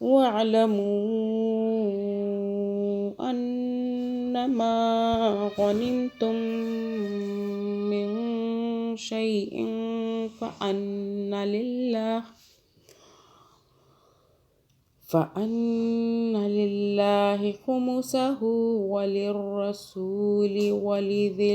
وَاعْلَمُوا أَنَّمَا غَنِمْتُم مِّن شَيْءٍ فَأَنَّ لِلَّهِ خُمُسَهُ وَلِلرَّسُولِ وَلِذِي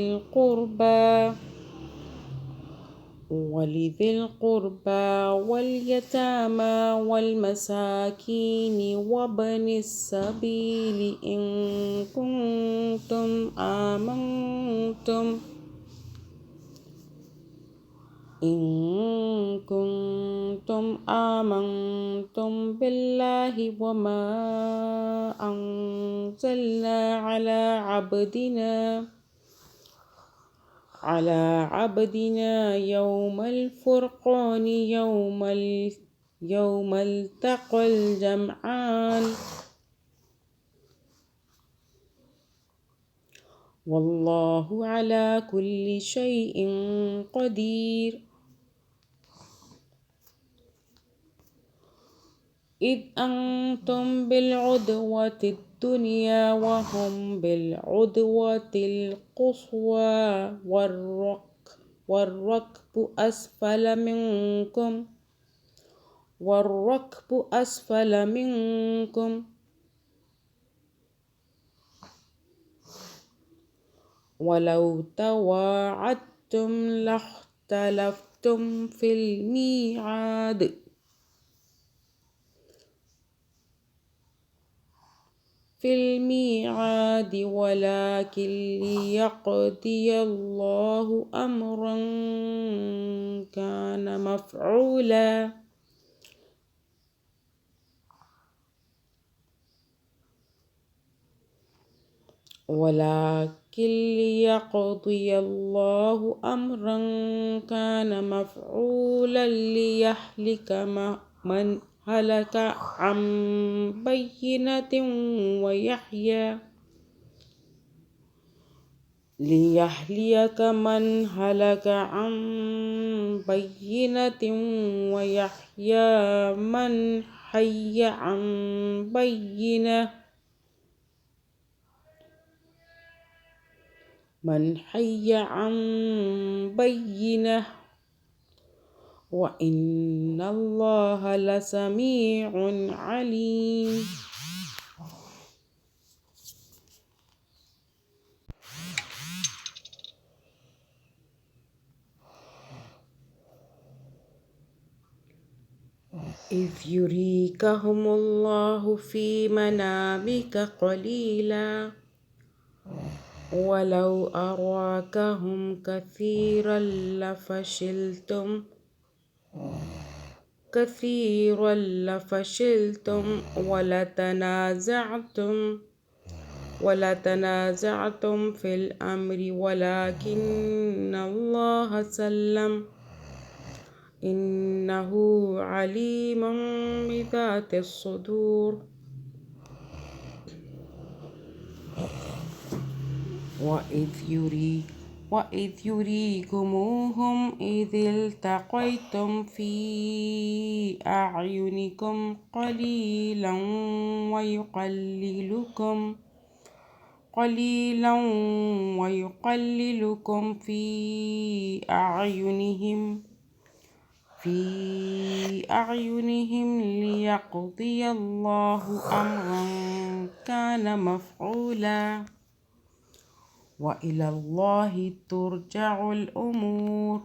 الْقُرْبَى وَالْيَتَامَى وَالْمَسَاكِينِ وَابْنِ السَّبِيلِ إن كنتم آمنتم بالله وما أنزلنا على عبدنا يوم الفرقان يوم التقى الجمعان والله على كل شيء قدير. إذ أنتم بالعدوة الدنيا وهم بالعدوة القصوى والركب أسفل منكم ولو تواعدتم لاختلفتم في الميعاد ولكن ليقضي الله أمرا كان مفعولا ليهلك من هلك عن بينة ويحيى من حي عن بينة وإن الله لسميع عليم. إذ يريكهم الله في منامك قليلا ولو أراكهم كثيرا لفشلتم ولتنازعتم في الأمر ولكن الله سلم إنه عليم بذات الصدور. وإذ يريكموهم إذ التقيتم في أعينكم قليلا ويقللكم في أعينهم ليقضي الله أمرا كان مفعولا وإلى الله ترجع الأمور.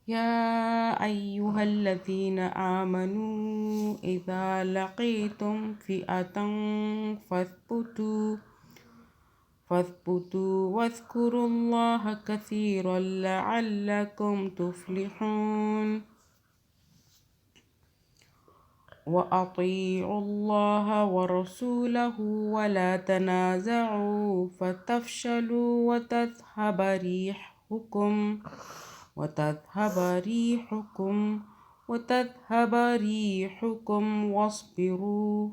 يا أيها الذين آمنوا إذا لقيتم فئة فاثبتوا واذكروا الله كثيرا لعلكم تفلحون. وأطيعوا الله ورسوله ولا تنازعوا فتفشلوا وتذهب ريحكم واصبروا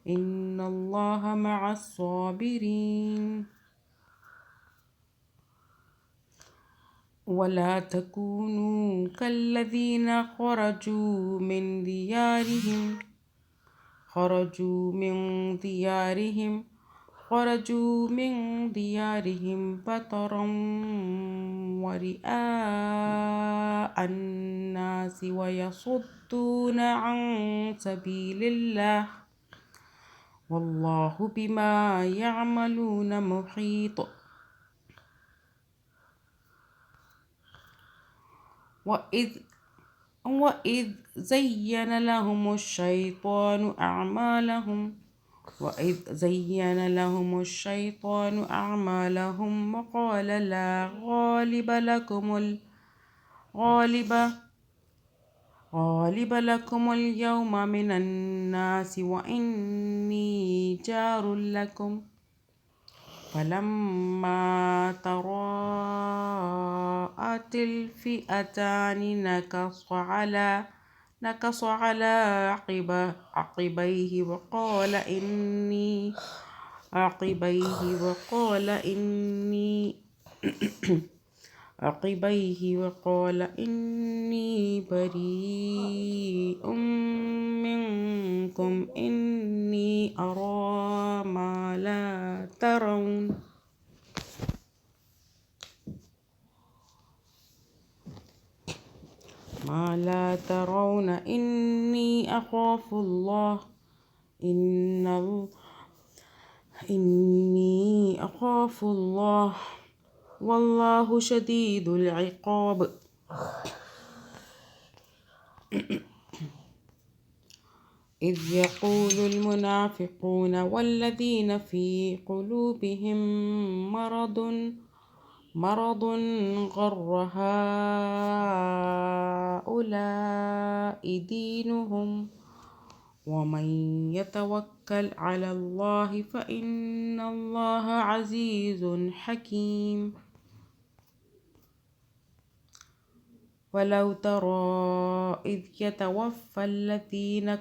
إن الله مع الصابرين. ولا تكونوا كالذين خرجوا من ديارهم بطرا ورئاء الناس ويصدون عن سبيل الله والله بما يعملون محيط. وإذ زين لهم الشيطان أعمالهم وقال لا غالب لكم اليوم من الناس وإني جار لكم فلما تراءت الفئتان نكص على عقبيه وقال إني بريء منكم إني أرى ما لا ترون إني أخاف الله والله شديد العقاب. إذ يقول المنافقون والذين في قلوبهم مرض غر هؤلاء دينهم ومن يتوكل على الله فإن الله عزيز حكيم. ولو ترى إذ يتوفى الذين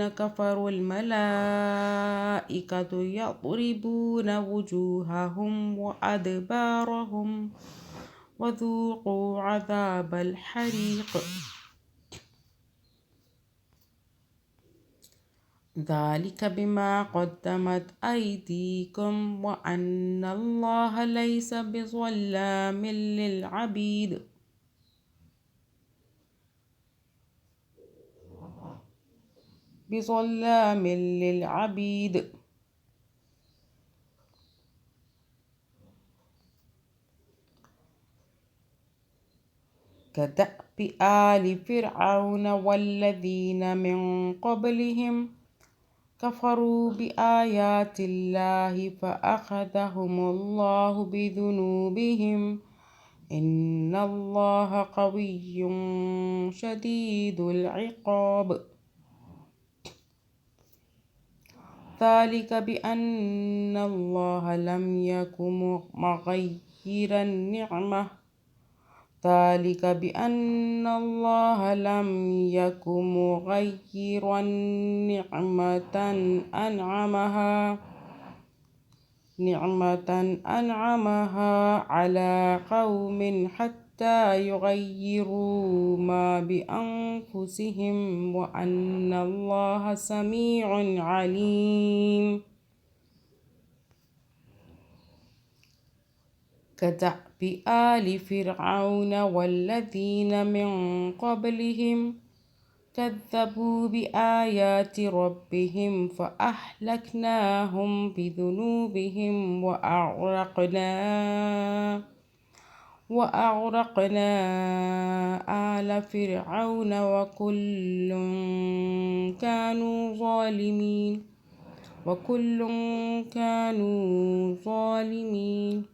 كفروا الملائكة يضربون وجوههم وأدبارهم وذوقوا عذاب الحريق ذلك بما قدمت أيديكم وأن الله ليس بظلام للعبيد. كدأب آل فرعون والذين من قبلهم كفروا بآيات الله فأخذهم الله بذنوبهم إن الله قوي شديد العقاب. ذلك بأن الله لم يكن مغيرا نعمة أنعمها على قوم حتى يغيروا ما بأنفسهم وأن الله سميع عليم. كدأب آل فرعون والذين من قبلهم كذبوا بآيات ربهم فأهلكناهم بذنوبهم وأغرقنا آل فرعون وكل كانوا ظالمين.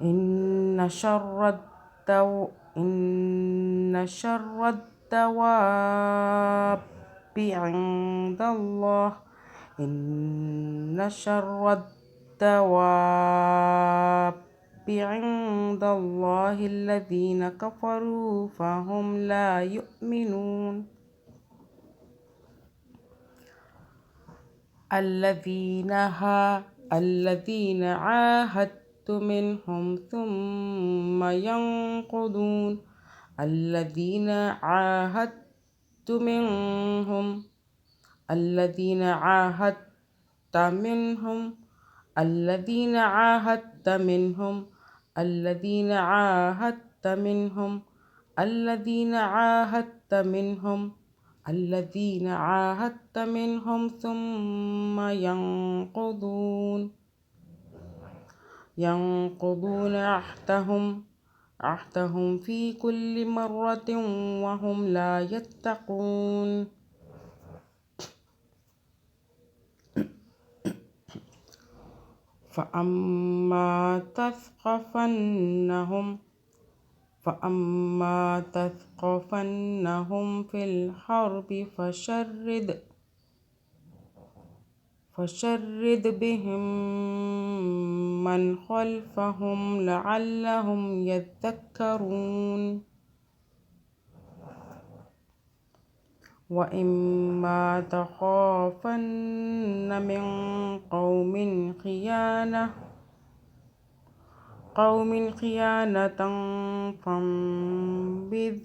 إن شر الدواب عند الله إن شر الدواب عند الله الذين كفروا فهم لا يؤمنون الذين عاهدت منهم ثم ينقضون الذين عاهدت منهم الذين عاهدت منهم الذين عاهدت منهم الذين عاهدت منهم الذين عاهدت منهم الذين عاهدت منهم ثم ينقضون عهدهم في كل مرة وهم لا يتقون فأما تثقفنهم في الحرب فشرد بهم من خلفهم لعلهم يذكرون وإما تخافن من قوم خيانة فانبذ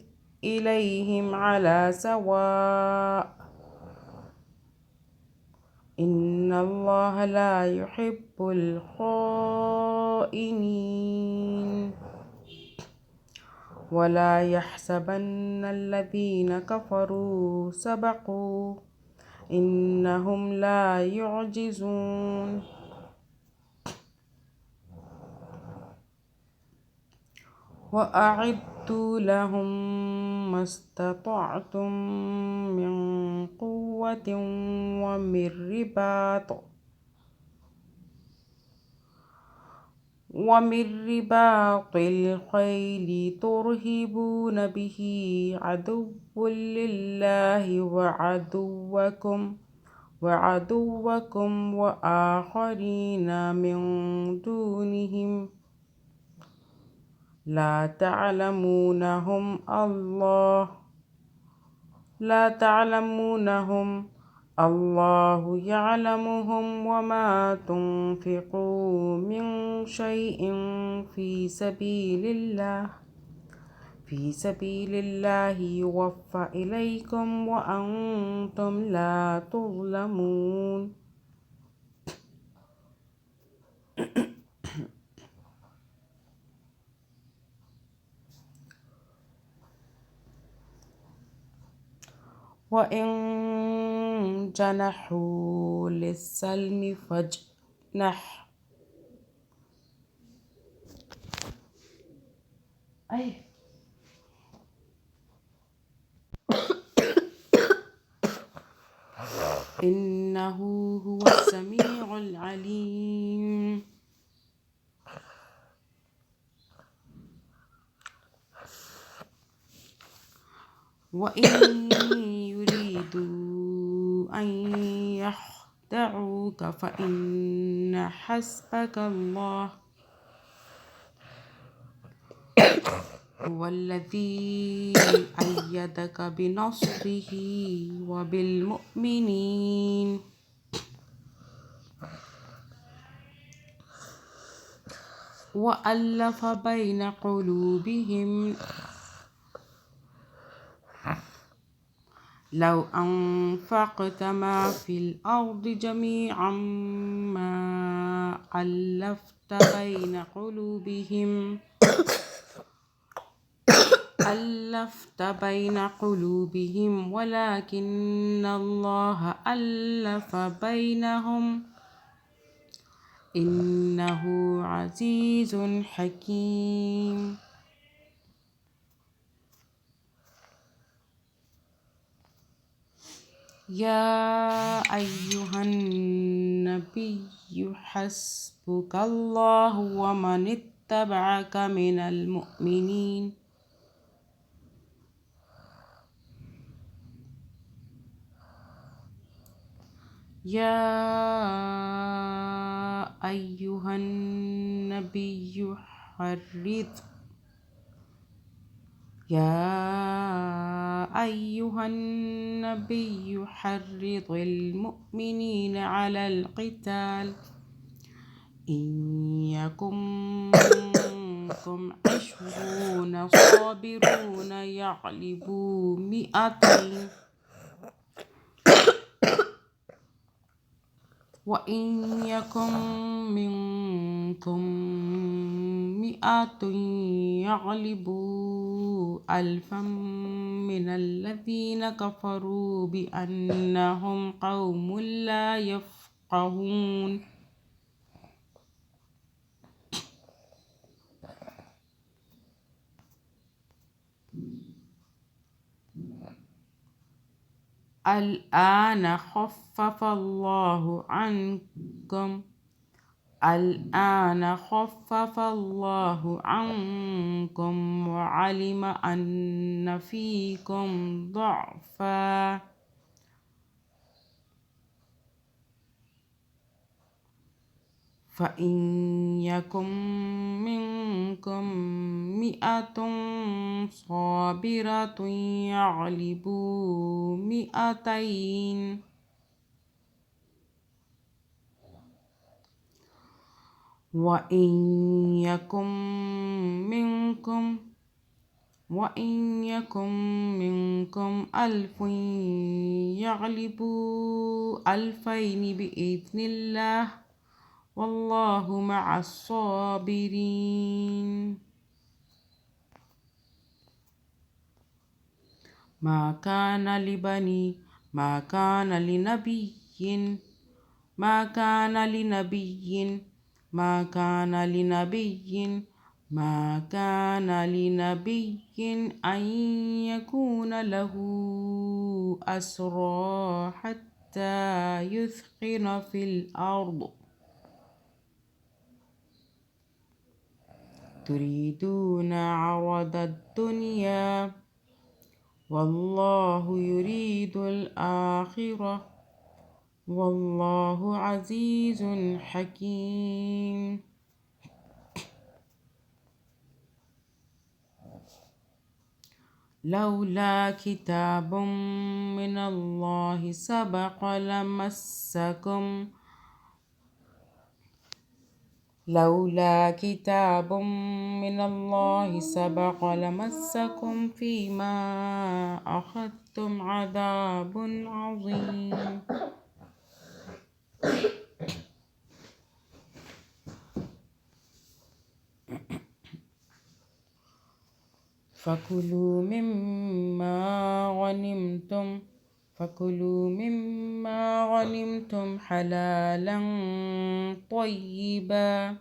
إليهم على سواء إن الله لا يحب الخائنين ولا يحسبن الذين كفروا سبقوا إنهم لا يعجزون وأعدوا لهم ما استطعتم من قوة ومن رباط الخيل ترهبون به عدو الله وعدوكم وآخرين من دونهم لا تعلمونهم الله يعلمهم وما تنفقوا من شيء في سبيل الله يوفى إليكم وأنتم لا تظلمون وإن جنحوا للسلم فاجنح إنه هو السميع العليم وإن يريدوا أن يخدعوك فإن حسبك الله هو الذي أيدك بنصره وبالمؤمنين وألف بين قلوبهم لو أنفقت ما في الأرض جميعا ما ألفت بين قلوبهم ولكن الله ألف بينهم إنه عزيز حكيم يا أيها النبي حسبك الله ومن اتبعك من المؤمنين يا أيها النبي حرض المؤمنين على القتال إن يكن منكم 20 صابرون يغلبوا 200 وإن يكن منكم 100 يغلبوا 1000 من الذين كفروا بأنهم قوم لا يفقهون الآن خفف الله عنكم وعلم أن فيكم ضعفا فإن يكن منكم 100 صابرة يغلبوا 200 وإن يكن منكم 1000 يغلبوا 2000 بإذن الله والله مع الصابرين ما كان لنبي أن يكون له أسرى حتى يثخن في الأرض تريدون عرض الدنيا والله يريد الآخرة والله عزيز حكيم لولا كتاب من الله سبق لمسكم فيما أخذتم عذاب عظيم فكلوا مما غنمتم حلالا طيبا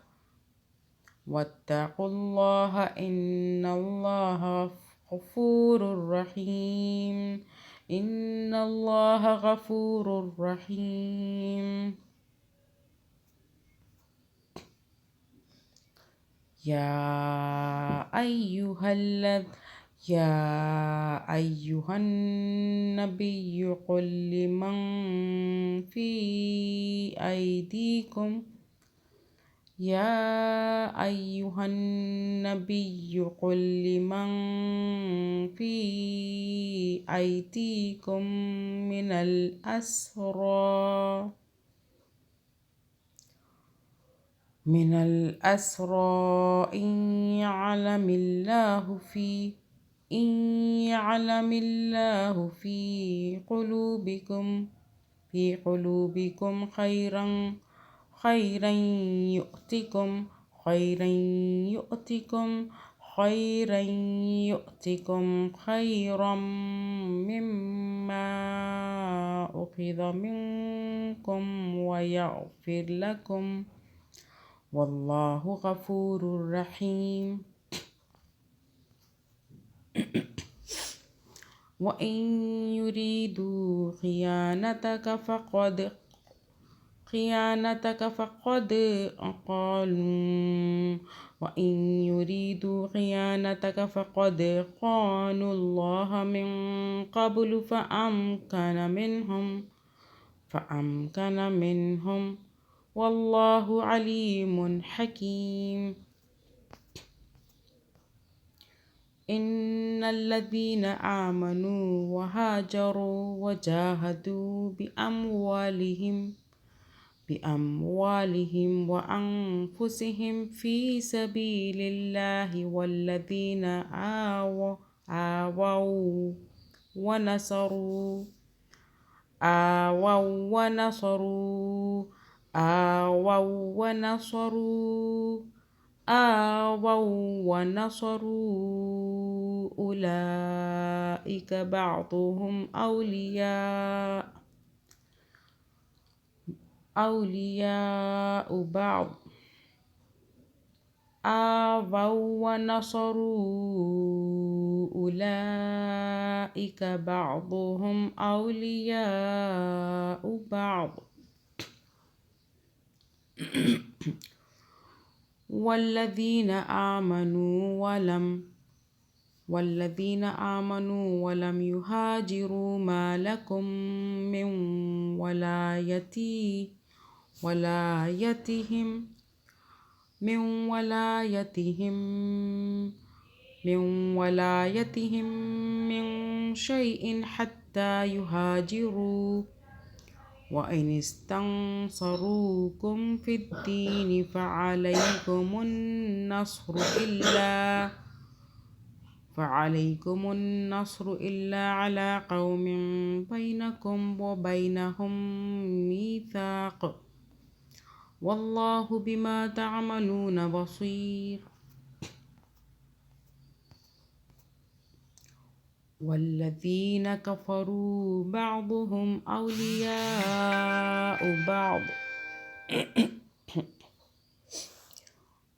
واتقوا الله إن الله غفور رحيم يا أيها النبي قل لمن في أيديكم من الأسرى إن يعلم الله في قلوبكم خيرا يؤتكم خيرا مما أخذ منكم ويغفر لكم والله غفور رحيم وإن يريدوا خيانتك خيانتك فقد قالوا وإن يريدوا خيانتك فقد خانوا الله من قبل فأمكن منهم والله عليم حكيم. إن الذين آمنوا وهاجروا وجاهدوا بأموالهم وأنفسهم في سبيل الله آووا ونصروا آووا ونصروا أولئك بعضهم أولياء بعض أولئك بعضهم أولياء بعض والذين آمنوا ولم يهاجروا ما لكم من ولايتهم من شيء حتى يهاجروا وإن استنصروكم في الدين فعليكم النصر إلا على قوم بينكم وبينهم ميثاق والله بما تعملون بصير. والذين كفروا بعضهم أولياء بعض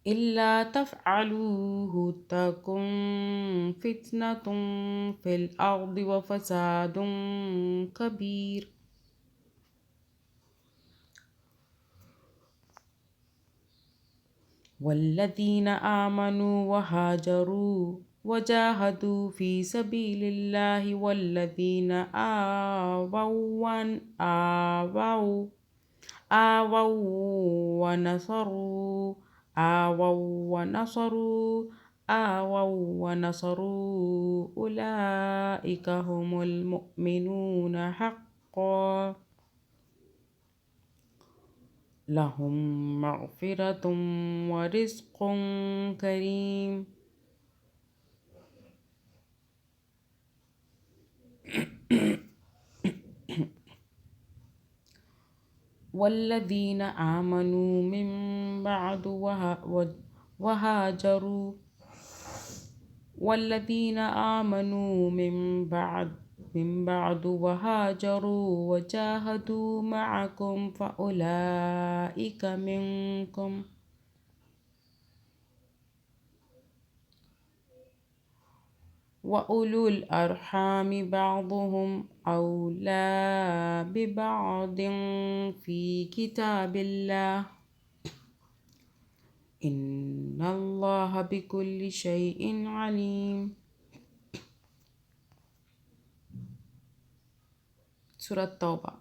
إلا تفعلوه تكن فتنة في الأرض وفساد كبير. والذين آمنوا وهاجروا وجاهدوا في سبيل الله والذين آووا ونصروا أولئك هم المؤمنون حقا لهم مغفرة ورزق كريم. والذين آمنوا من بعد وهاجروا وجاهدوا معكم فأولئك منكم وأولو الأرحام بعضهم أولى ببعض في كتاب الله إن الله بكل شيء عليم. سورة التوبة.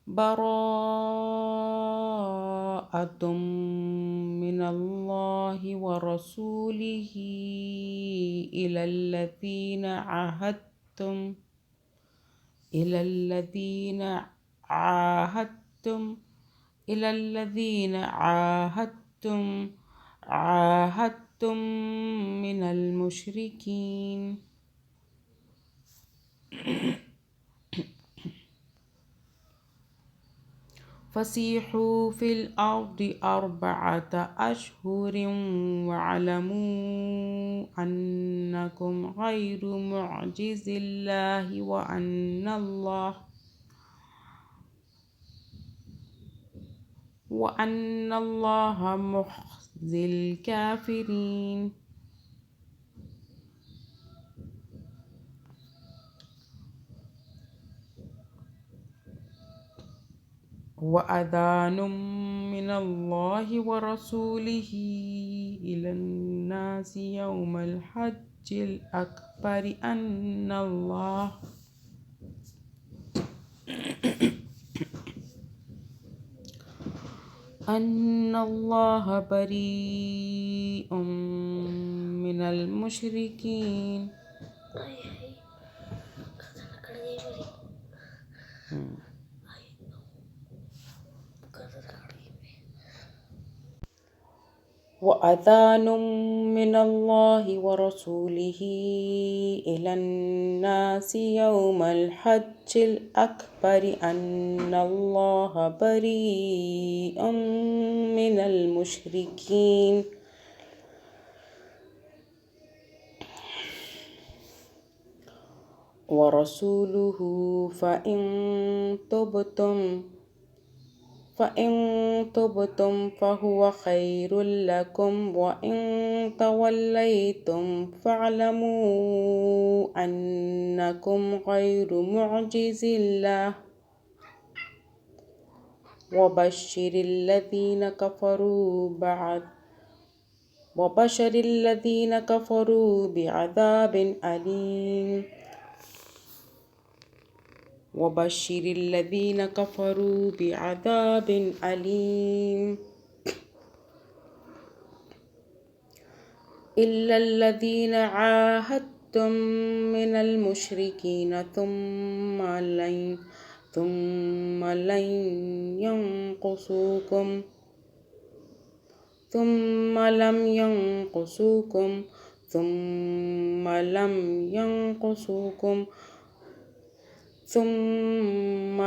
براءة من الله ورسوله إلى الذين عاهدتم من المشركين فسيحوا في الأرض 4 أشهر واعلموا أنكم غير معجز الله وأن الله مخزي الكافرين. وأذان من الله ورسوله إلى الناس يوم الحج الأكبر أن الله بريء من المشركين. وأذان من الله ورسوله إلى الناس يوم الحج الأكبر أن الله بريء من المشركين. ورسوله فإن تبتم فهو خير لكم وإن توليتم فاعلموا أنكم غير معجز الله وبشر الذين كفروا بعذاب أليم. إلا الذين عاهدتم من المشركين ثم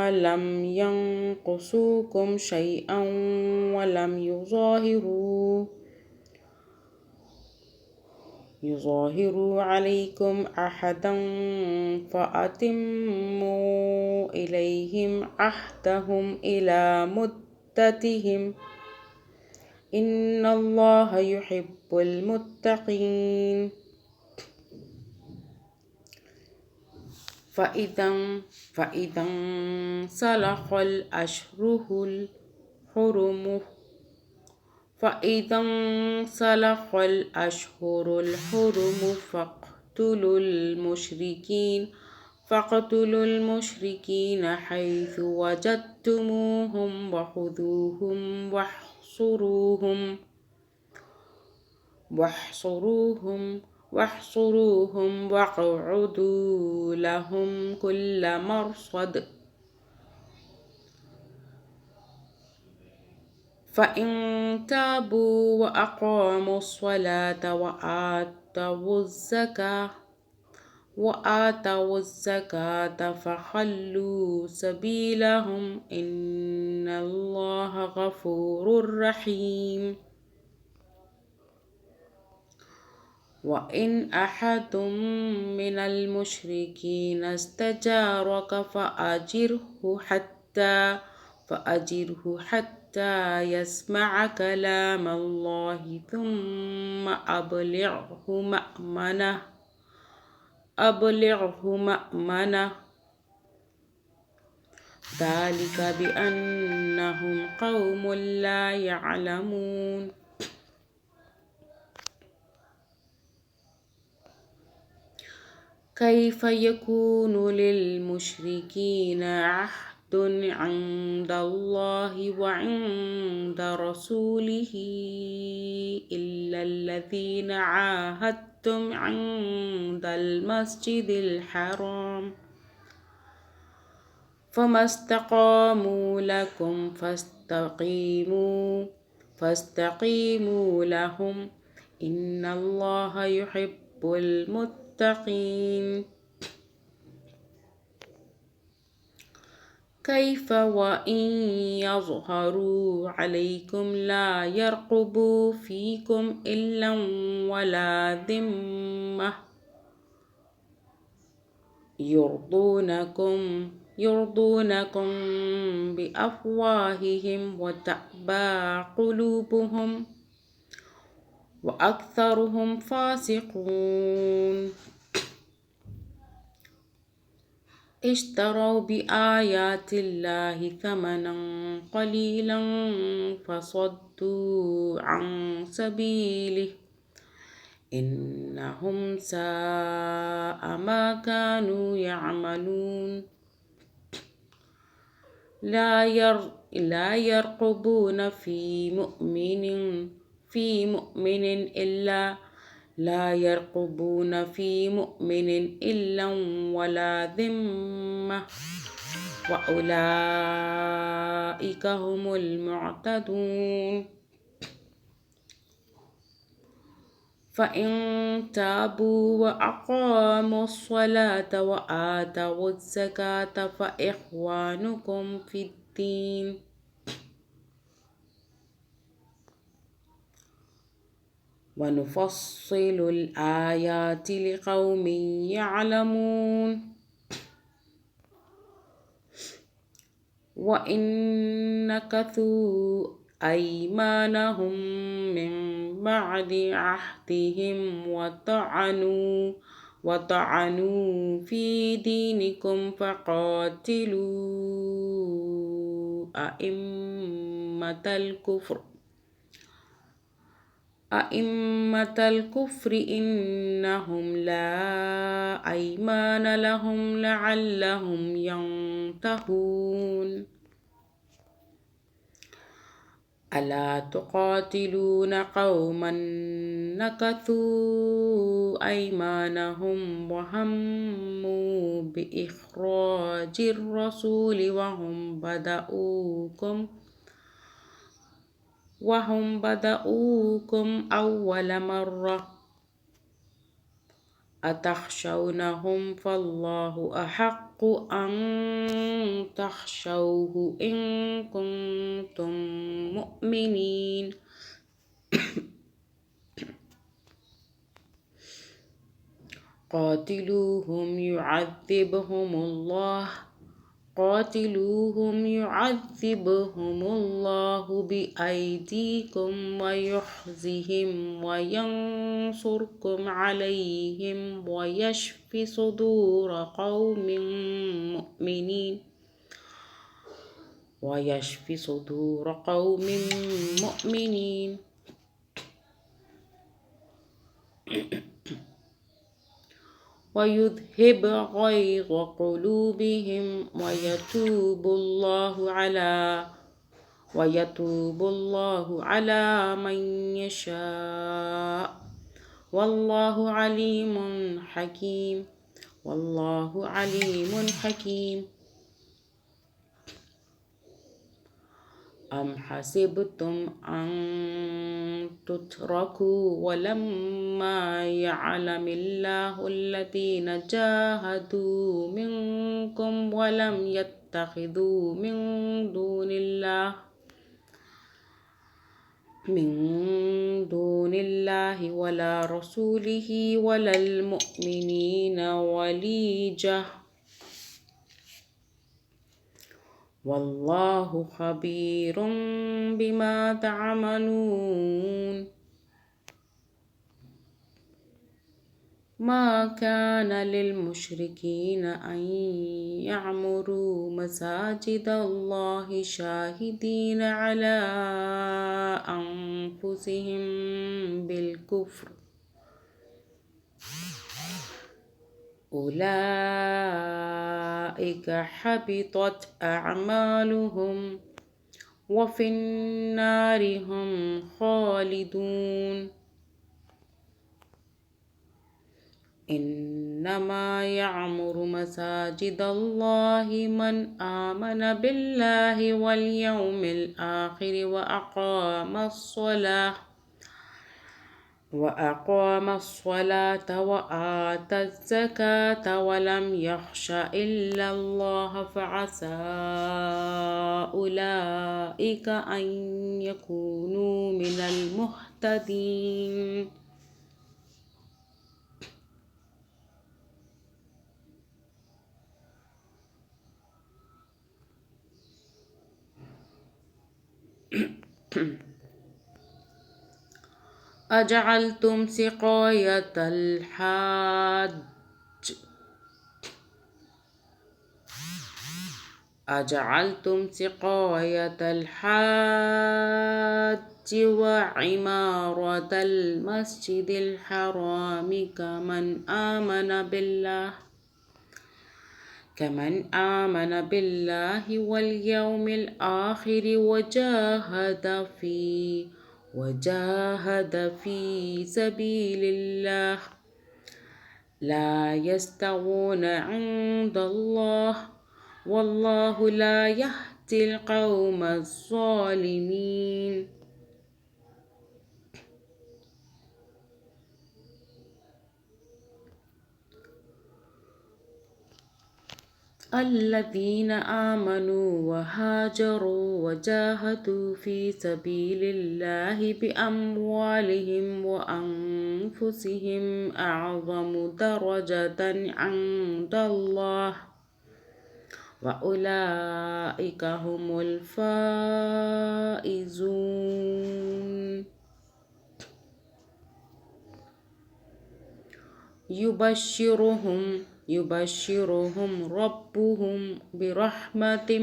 لم ينقصوكم شيئا ولم يظاهروا عليكم أحدا فأتموا إليهم عهدهم إلى مدتهم إن الله يحب المتقين. فإذا انسلخ الأشهر الحرم فاقتلوا المشركين حيث وجدتموهم وخذوهم واحصروهم واقعدوا لهم كل مرصد. فإن تابوا وأقاموا الصلاة وآتوا الزكاة فخلوا سبيلهم إن الله غفور رحيم. وإن أحد من المشركين استجارك فأجره حتى يسمع كلام الله ثم أبلغه مأمنه ذلك بأنهم قوم لا يعلمون. كيف يكون للمشركين عهد عند الله وعند رسوله إلا الذين عاهدتم عند المسجد الحرام فما استقاموا لكم فاستقيموا لهم إن الله يحب المتقين. كيف وإن يظهروا عليكم لا يرقبوا فيكم إلا ولا ذمة يرضونكم بأفواههم وتأبى قلوبهم وأكثرهم فاسقون. اشتروا بآيات الله ثمنا قليلا فصدوا عن سبيله إنهم ساء ما كانوا يعملون لا يرقبون في مؤمن إلا ولا ذمة وأولئك هم المعتدون فإن تابوا وأقاموا الصلاة وآتوا الزكاة فإخوانكم في الدين ونفصل الآيات لقوم يعلمون وإن نكثوا أيمانهم من بعد عهدهم وطعنوا في دينكم فقاتلوا أئمة الكفر إنهم لا أيمان لهم لعلهم ينتهون ألا تقاتلون قوما نكثوا أيمانهم وهموا بإخراج الرسول وهم بدؤوكم أول مرة أتخشونهم فالله أحق أن تخشوه إن كنتم مؤمنين قاتلوهم يعذبهم الله بأيديكم ويخزهم وينصركم عليهم ويشف صدور قوم مؤمنين ويذهب غيظ قلوبهم ويتوب الله على من يشاء والله عليم حكيم أم حسبتم أن تتركوا ولما يعلم الله الذين جاهدوا منكم ولم يتخذوا من دون الله ولا رسوله ولا المؤمنين وليجة والله خبير بما تعملون ما كان للمشركين أن يعمروا مساجد الله شاهدين على أنفسهم بالكفر أولئك حبطت أعمالهم وفي النار هم خالدون إنما يعمر مساجد الله من آمن بالله واليوم الآخر وأقام الصلاة وآتى الزكاة ولم يخش إلا الله فعسى أولئك أن يكونوا من المهتدين أجعلتم سقاية الحاج أجعلتم سقاية الحاج وعمارة المسجد الحرام كمن آمن بالله واليوم الآخر وجاهد في سبيل الله لا يستوون عند الله والله لا يهدي القوم الظالمين. الذين آمنوا وهاجروا وجاهدوا في سبيل الله بأموالهم وأنفسهم أعظم درجة عند الله وأولئك هم الفائزون. يبشرهم ربهم برحمة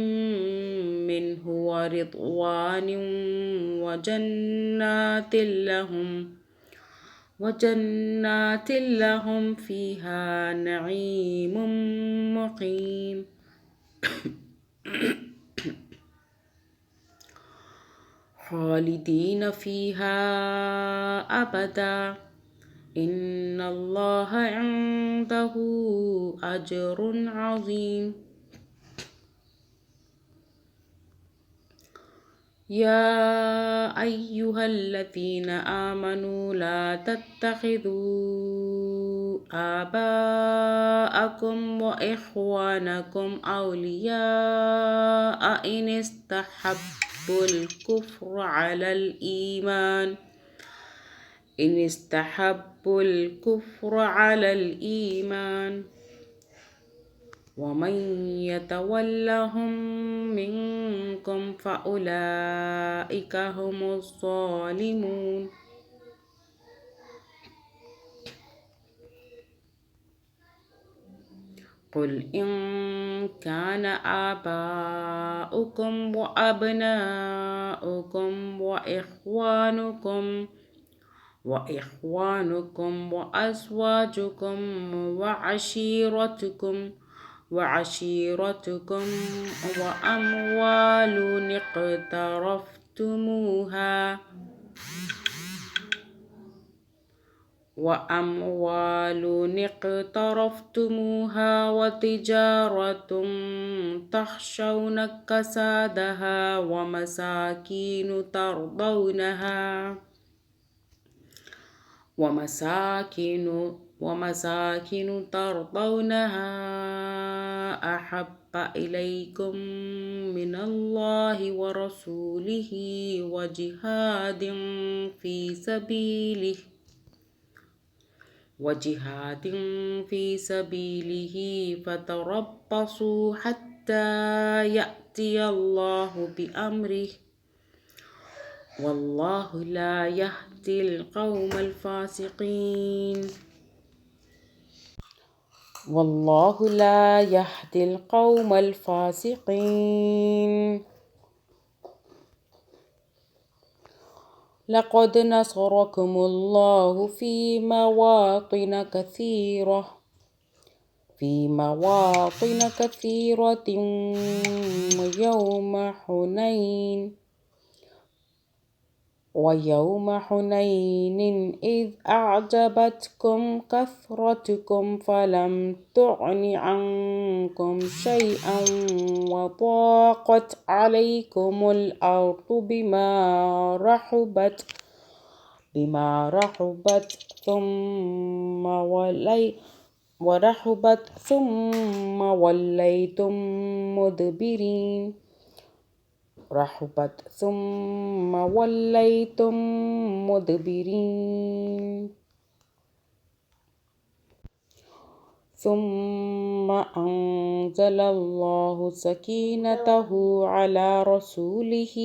منه ورضوان وجنات لهم فيها نعيم مقيم خالدين فيها أبدا إن الله عنده أجر عظيم. يا أيها الذين آمنوا لا تتخذوا آباءكم وإخوانكم أولياء إن استحبوا الكفر على الإيمان ومن يتولهم منكم فأولئك هم الظالمون. قل إن كان آباؤكم وأبناؤكم وإخوانكم وأزواجكم وعشيرتكم وأموال اقترفتموها وتجارة تخشون كسادها ومساكن ترضونها أحب إليكم من الله ورسوله وجهاد في سبيله فتربصوا حتى يأتي الله بأمره والله لا يهدي القوم الفاسقين. لقد نصركم الله في مواطن كثيرة ويوم حنين إذ أعجبتكم كثرتكم فلم تغن عنكم شيئا وضاقت عليكم الأرض بما رحبت ثم وليتم مدبرين. ثم أنزل الله سكينته على رسوله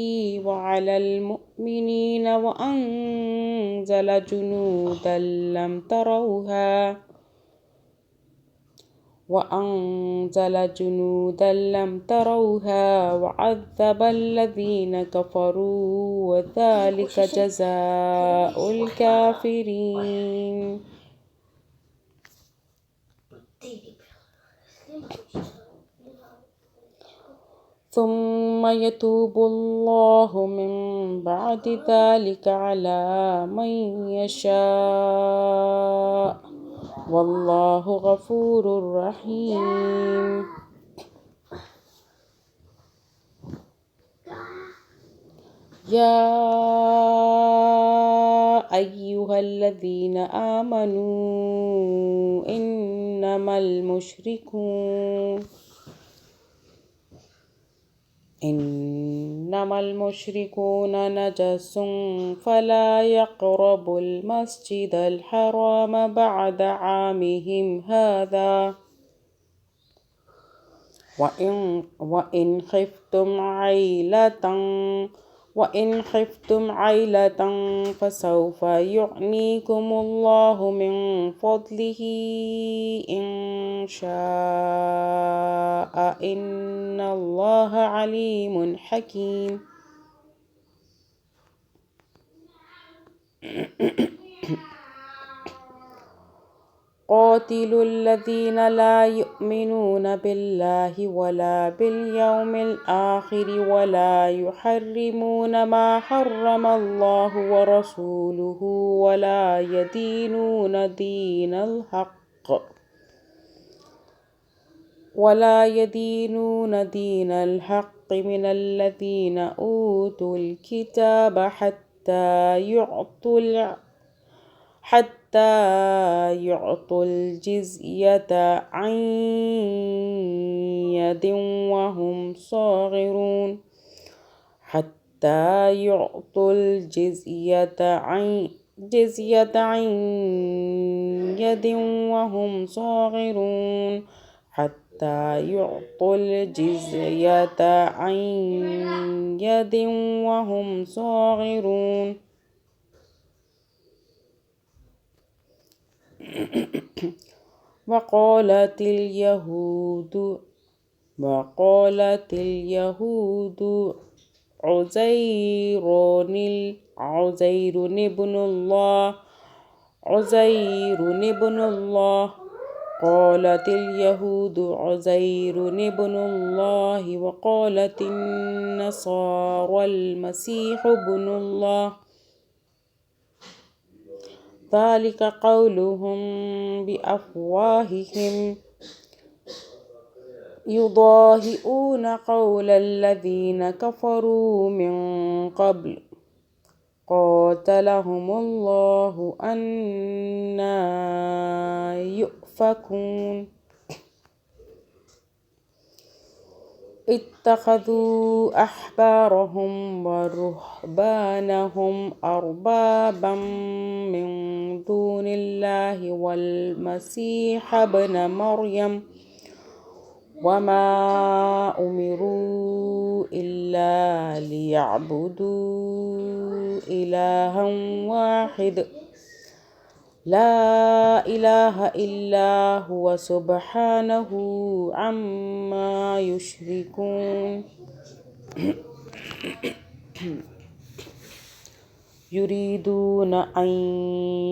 وعلى المؤمنين وأنزل جنودا لم تروها وأنزل جنودا لم تروها وعذب الذين كفروا وذلك جزاء الكافرين. ثم يتوب الله من بعد ذلك على من يشاء والله غفور رحيم. يا أيها الذين آمنوا إنما المشركون نجس فلا يقربوا المسجد الحرام بعد عامهم هذا وإن خفتم عيلة فسوف يغنيكم الله من فضله إن شاء إن الله عليم حكيم. قاتلوا الذين لا يؤمنون بالله ولا باليوم الآخر ولا يحرمون ما حرم الله ورسوله ولا يدينون دين الحق من الذين أوتوا الكتاب حتى يعطوا الجزية عن يد وهم صاغرون. حتى يعطوا الجزية عن يد وهم صاغرون. حتى يعطوا الجزية عن يد وهم صاغرون. وقالت اليهود عزير ابن الله. قالت اليهود عزير ابن الله وقالت النصارى المسيح ابن الله. ذلك قولهم بأفواههم يضاهئون قول الذين كفروا من قبل قاتلهم الله أنى يؤفكون. اتخذوا أحبارهم ورهبانهم أربابا من دون الله والمسيح ابن مريم وما أمروا إلا ليعبدوا إلها واحد لا إله إلا هو سبحانه عما يشركون. يريدون أن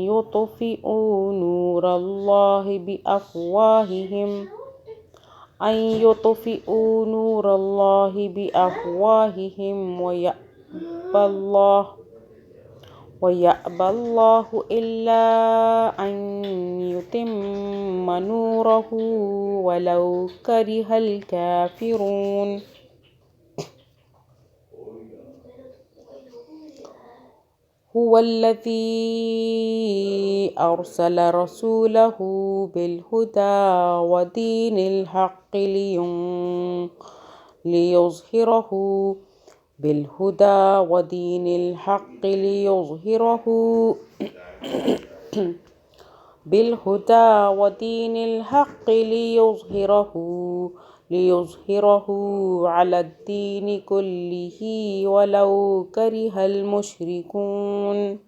يطفئوا نور الله بأفواههم ويأبى الله إلا أن يتم نوره ولو كره الكافرون. هو الذي أرسل رسوله بالهدى ودين الحق ليظهره على الدين كله ولو كره المشركون.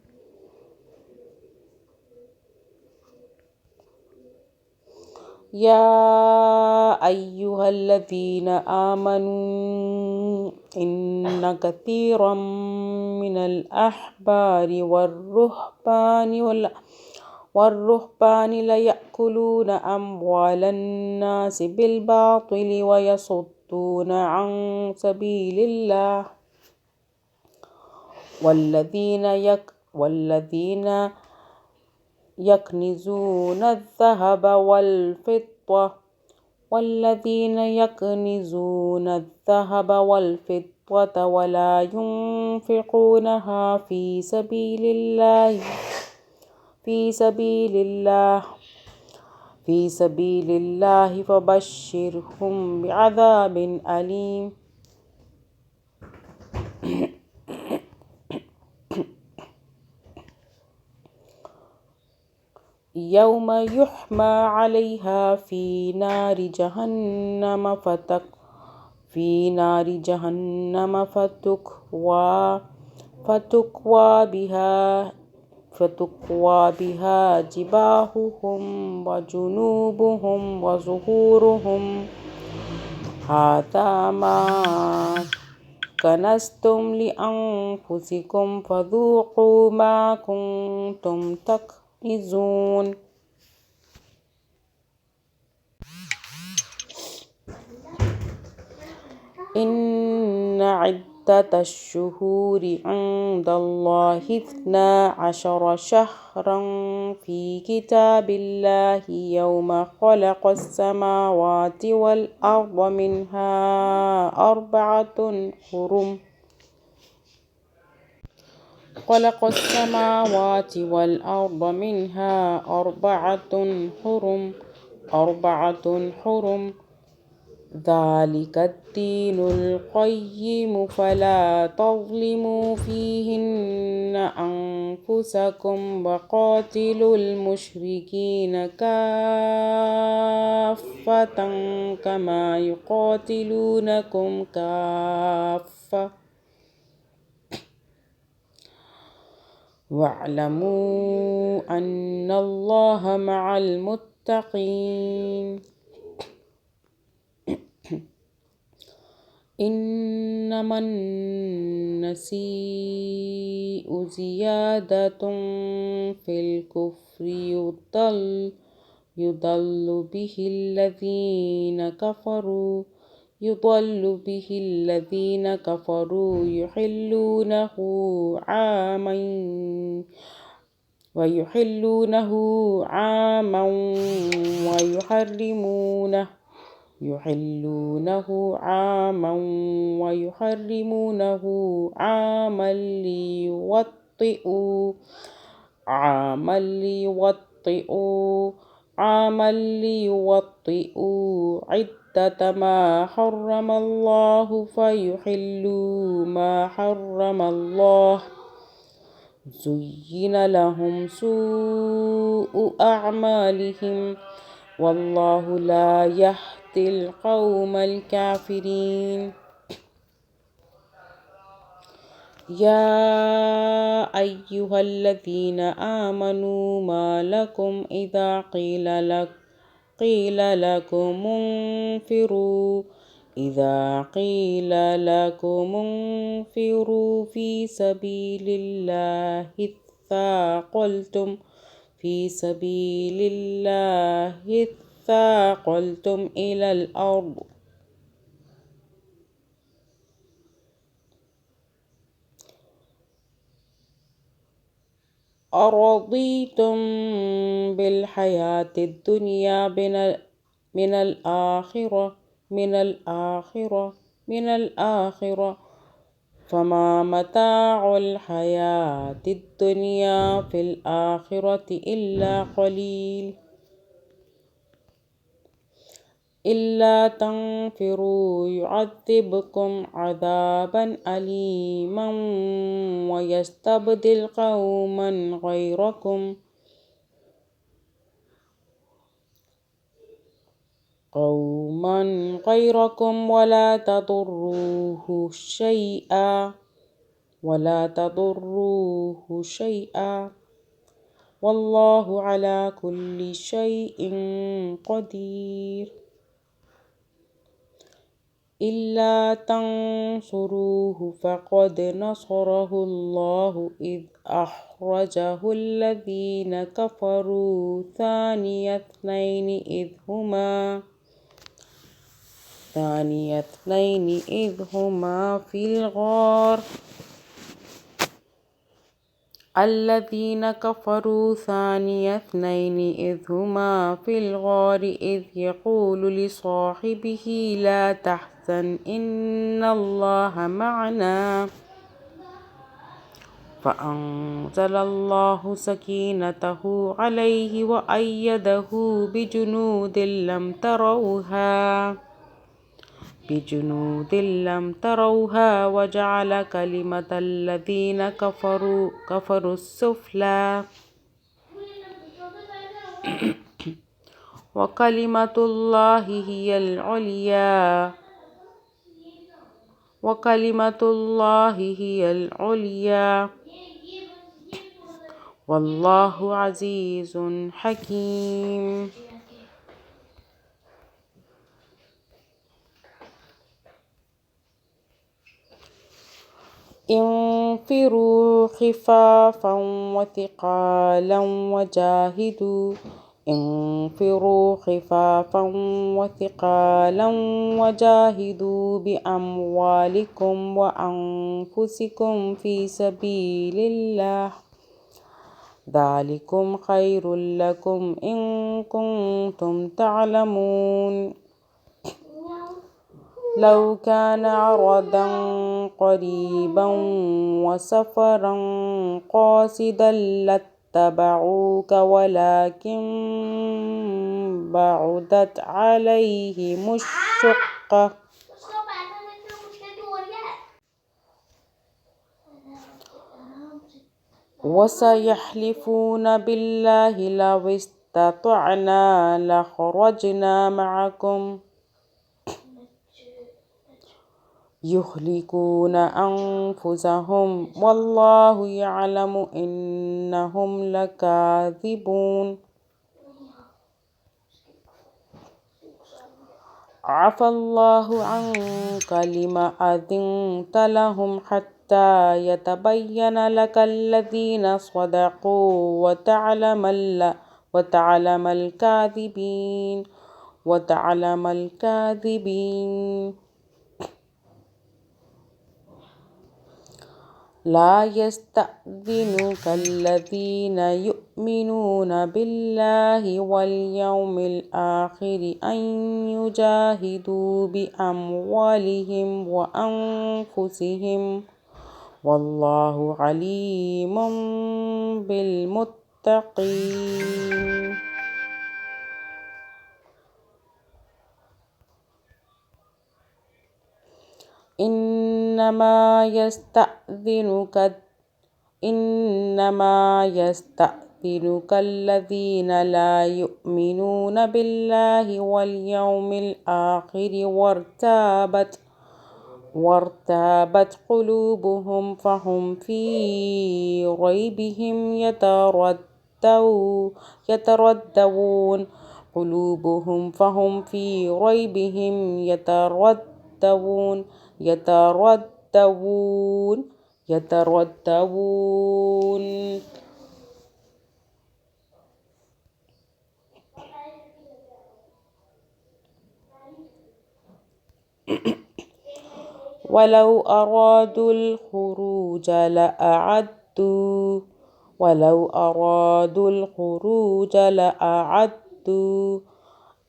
يا أيها الذين آمنوا إن كثيرا من الأحبار والرهبان ليأكلون أموال الناس بالباطل ويصدون عن سبيل الله والذين يكنزون الذهب والفضة ولا ينفقونها في سبيل الله فبشرهم بعذاب أليم يوم يحمى عليها في نار جهنم فتكوى بها جباههم وجنوبهم وظهورهم هذا ما كنزتم لأنفسكم فذوقوا ما كنتم تكنزون إن عدة الشهور عند الله 12 شهرا في كتاب الله يوم خلق السماوات والأرض منها أربعة حرم ذلك الدين القيم فلا تظلموا فيهن أنفسكم وقاتلوا المشركين كافة كما يقاتلونكم كافة واعلموا أن الله مع المتقين إنما النسيء زيادة في الكفر يضل به الذين كفروا يحلونه عاما ويحرمونه عاما ليوطئوا عدة ما حرم الله فيحلوا ما حرم الله زين لهم سوء أعمالهم والله لا يهدي القوم الكافرين يا أيها الذين آمنوا ما لكم إذا قيل لكم انفروا في سبيل الله اثاقلتم إلى الأرض أرضيتم بالحياة الدنيا من الآخرة فما متاع الحياة الدنيا في الآخرة إلا قليل إلا تنفروا يعذبكم عذابا أليما ويستبدل قوما غيركم ولا تضروه شيئا والله على كل شيء قدير إلا تنصروه فقد نصره الله إذ أخرجه الذين كفروا ثاني اثنين إذ هما في الغار الذين كفروا ثاني اثنين إذ هما في الغار إذ يقول لصاحبه لا تحزن إن الله معنا فأنزل الله سكينته عليه وأيده بجنود لم تروها وجعل كلمة الذين كفروا السفلى وكلمة الله هي العليا والله عزيز حكيم انفروا خفافا وجاهدوا بأموالكم وأنفسكم في سبيل الله ذلكم خير لكم إن كنتم تعلمون لو كان عرضا قريبا وسفرا قاصدا لاتبعوك ولكن بعدت عليهم الشقة وسيحلفون بالله لو استطعنا لخرجنا معكم يهلكون أنفسهم والله يعلم إنهم لكاذبون عفى الله عنك لما أذنت لهم حتى يتبين لك الذين صدقوا وتعلم الكاذبين لا يستأذنك الذين يؤمنون بالله واليوم الآخر أن يجاهدوا بأموالهم وأنفسهم والله عليم بالمتقين إنما يستأذنك الذين لا يؤمنون بالله واليوم الآخر وارتابت قلوبهم فهم في ريبهم يترددون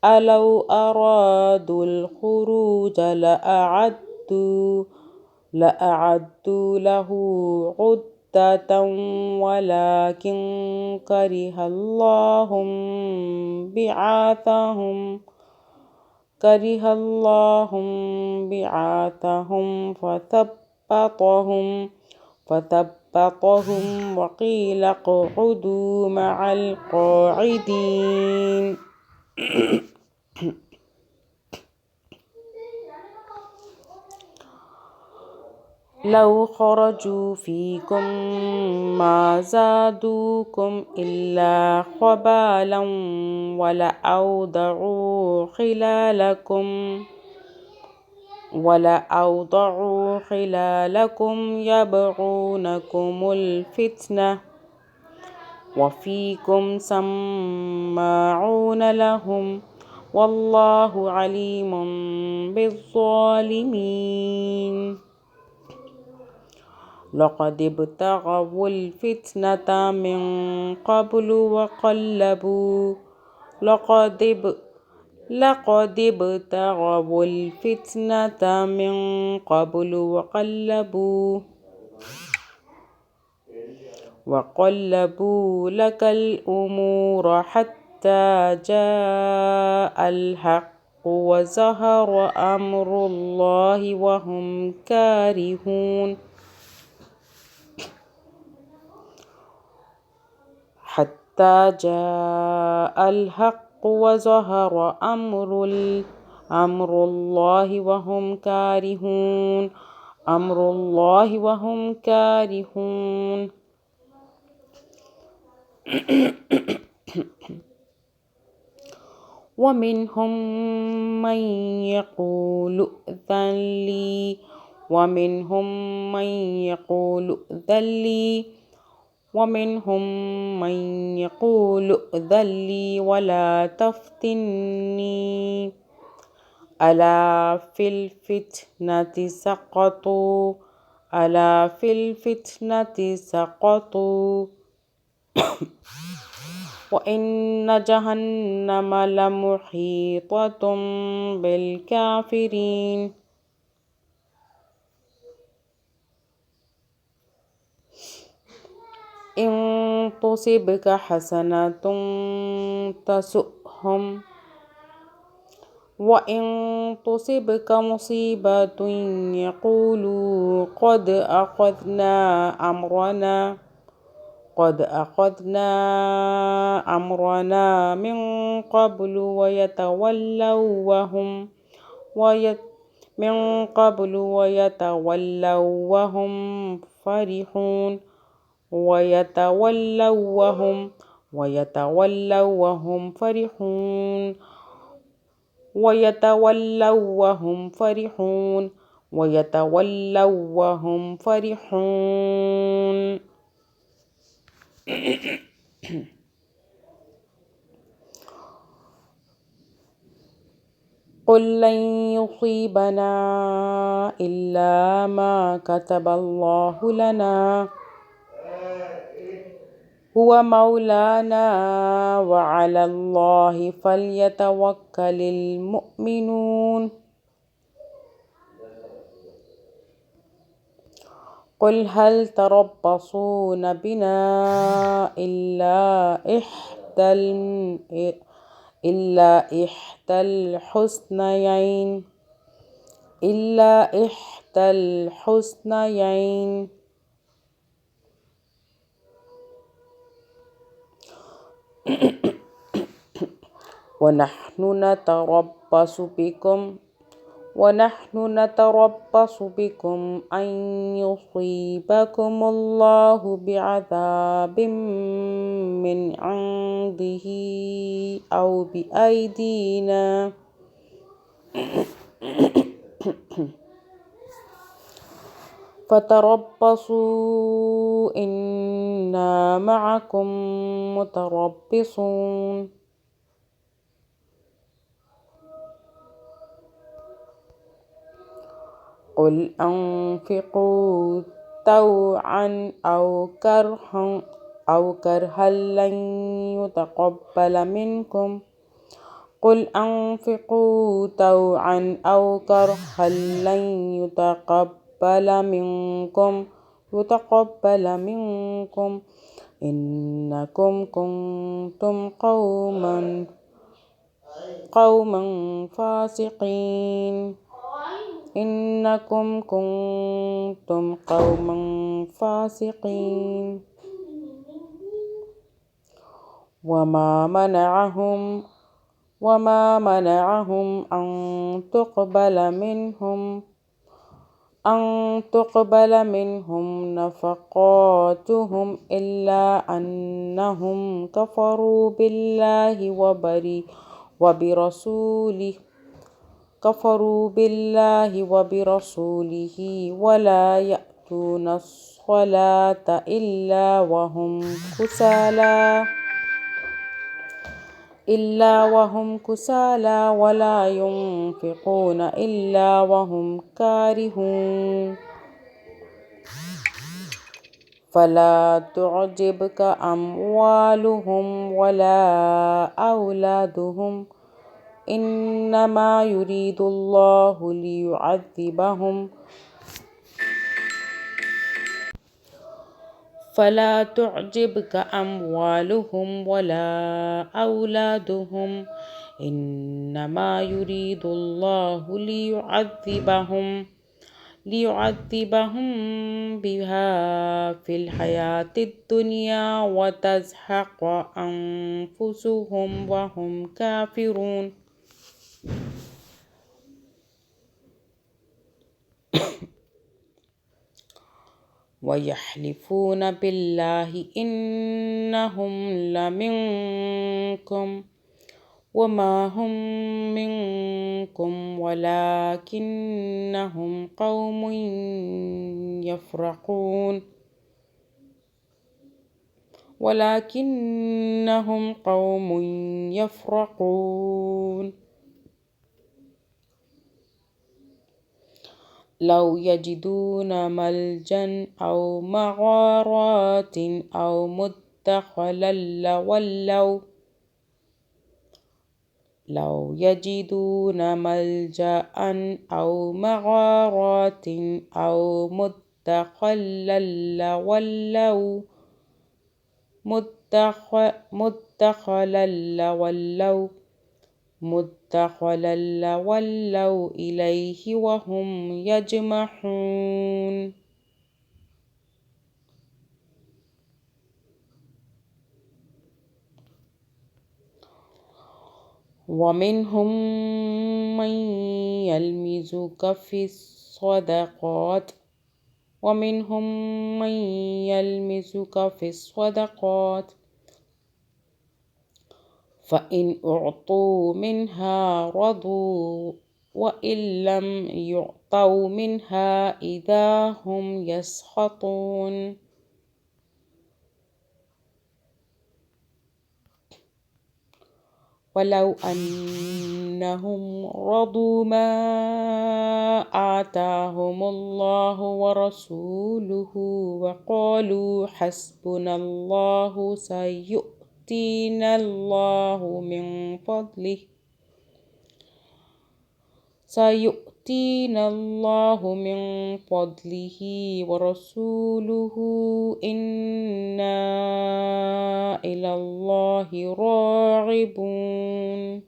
ولو أرادوا الخروج لأعدوا له عدة ولكن كره الله بعاثهم فثبطهم وقيل اقعدوا مع القاعدين لو خرجوا فيكم ما زادوكم إلا خبالا ولأوضعوا خلالكم يبغونكم الفتنة وفيكم سماعون لهم والله عليم بالظالمين لقد ابتغوا الفتنة من قبل لقد ابتغوا الفتنة من قبل وقلبوا لك الأمور حتى جاء الحق وظهر أمر الله وهم كارهون حتى جاء الحق وظهر أمر الله وهم كارهون ومنهم من يقول ائذن لي ومنهم من يقول ائذن لي ولا تفتني ألا في الفتنة سقطوا وإن جهنم لمحيطة بالكافرين إن تصبك حسنة تسؤهم وإن تصبك مصيبة يقولوا قد أخذنا أمرنا من قبل ويتولوا وهم فرحون قل لن يصيبنا إلا ما كتب الله لنا هو مولانا وعلى الله فليتوكل المؤمنون قل هل تربصون بنا إلا إحدى الحسنيين ونحن نتربص بكم أن يصيبكم الله بعذاب من عنده أو بأيدينا فتربصوا إنا معكم متربصون قل أنفقوا طوعا أو كرها لن يتقبل منكم إنكم كنتم قوما فاسقين وما منعهم أن تقبل منهم أن تقبل منهم نفقاتهم إلا أنهم وبرسوله ولا يأتون الصلاة إلا وهم كسالى ولا ينفقون إلا وهم كارهون فلا تعجبك أموالهم ولا أولادهم إنما يريد الله ليعذبهم فلا تعجبك أموالهم ولا أولادهم إنما يريد الله ليعذبهم بها في الحياة الدنيا وتزهق أنفسهم وهم كافرون ويحلفون بالله إنهم لمنكم وما هم منكم ولكنهم قوم يفرقون لو يجدون ملجا أو مغارات أو مدخلا لولوا إليه وهم يجمحون ومنهم من يلمزك في الصدقات فإن أعطوا منها رضوا وإن لم يعطوا منها إذا هم يسخطون ولو أنهم رضوا ما آتاهم الله ورسوله وقالوا حسبنا الله سيؤتينا الله من فضله ورسوله إنا إلى الله راغبون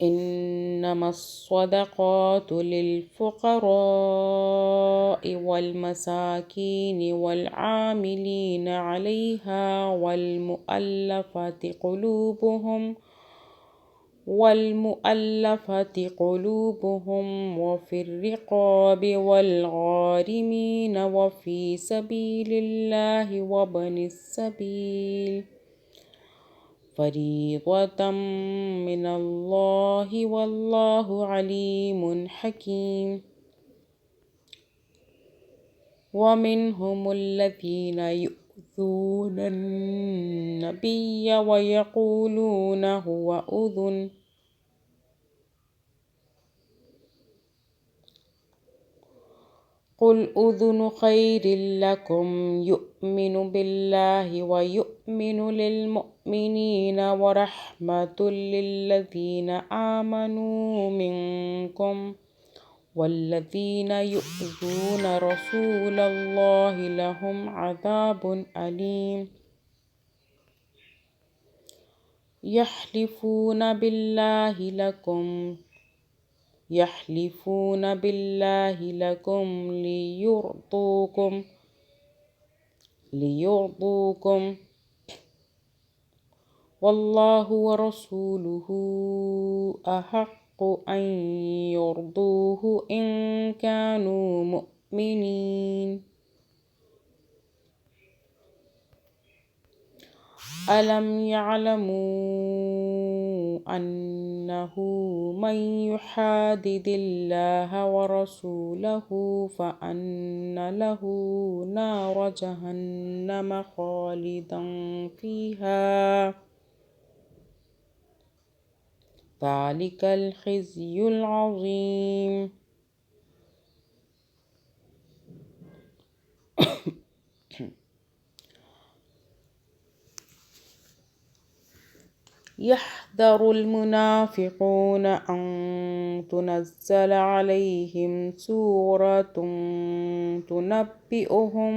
إنما الصدقات للفقراء والمساكين والعاملين عليها والمؤلفة قلوبهم وفي الرقاب والغارمين وفي سبيل الله وابن السبيل فريضة من الله والله عليم حكيم ومنهم الذين يؤذون النبي ويقولون هو أذن قل أذن خير لكم يؤمن بالله ويؤمن للمؤمنين ورحمة للذين آمنوا منكم والذين يؤذون رسول الله لهم عذاب أليم يحلفون بالله لكم ليرضوكم والله ورسوله أحق أن يرضوه إن كانوا مؤمنين. ألم يعلموا أنه من يحادد الله ورسوله فأن له نار جهنم خالدا فيها ذلك الخزي العظيم. يحذر المنافقون أن تنزل عليهم سورة تنبئهم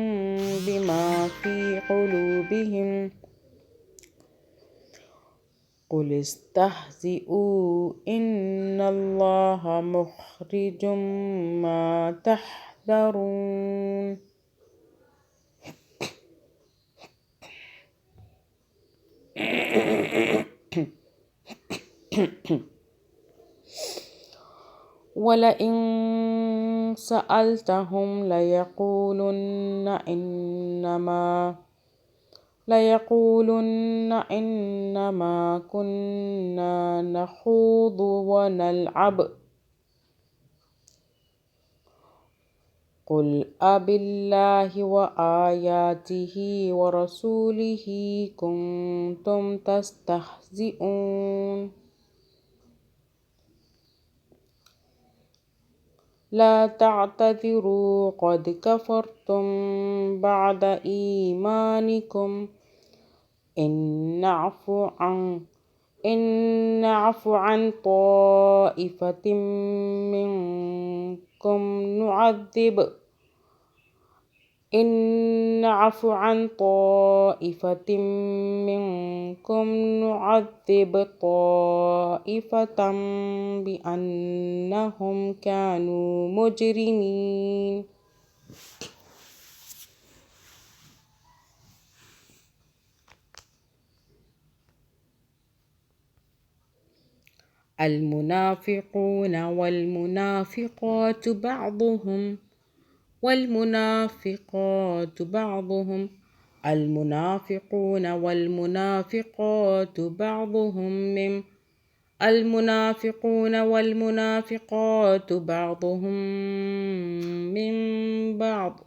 بما في قلوبهم قل استهزئوا إن الله مخرج ما تحذرون. ولئن سألتهم ليقولن إنما كنا نخوض ونلعب قل أبالله وآياته ورسوله كنتم تستهزئون. لا تعتذروا قد كفرتم بعد إيمانكم إن نعف عن طائفة منكم نعذب طائفة بأنهم كانوا مجرمين. المنافقون والمنافقات بعضهم من بعض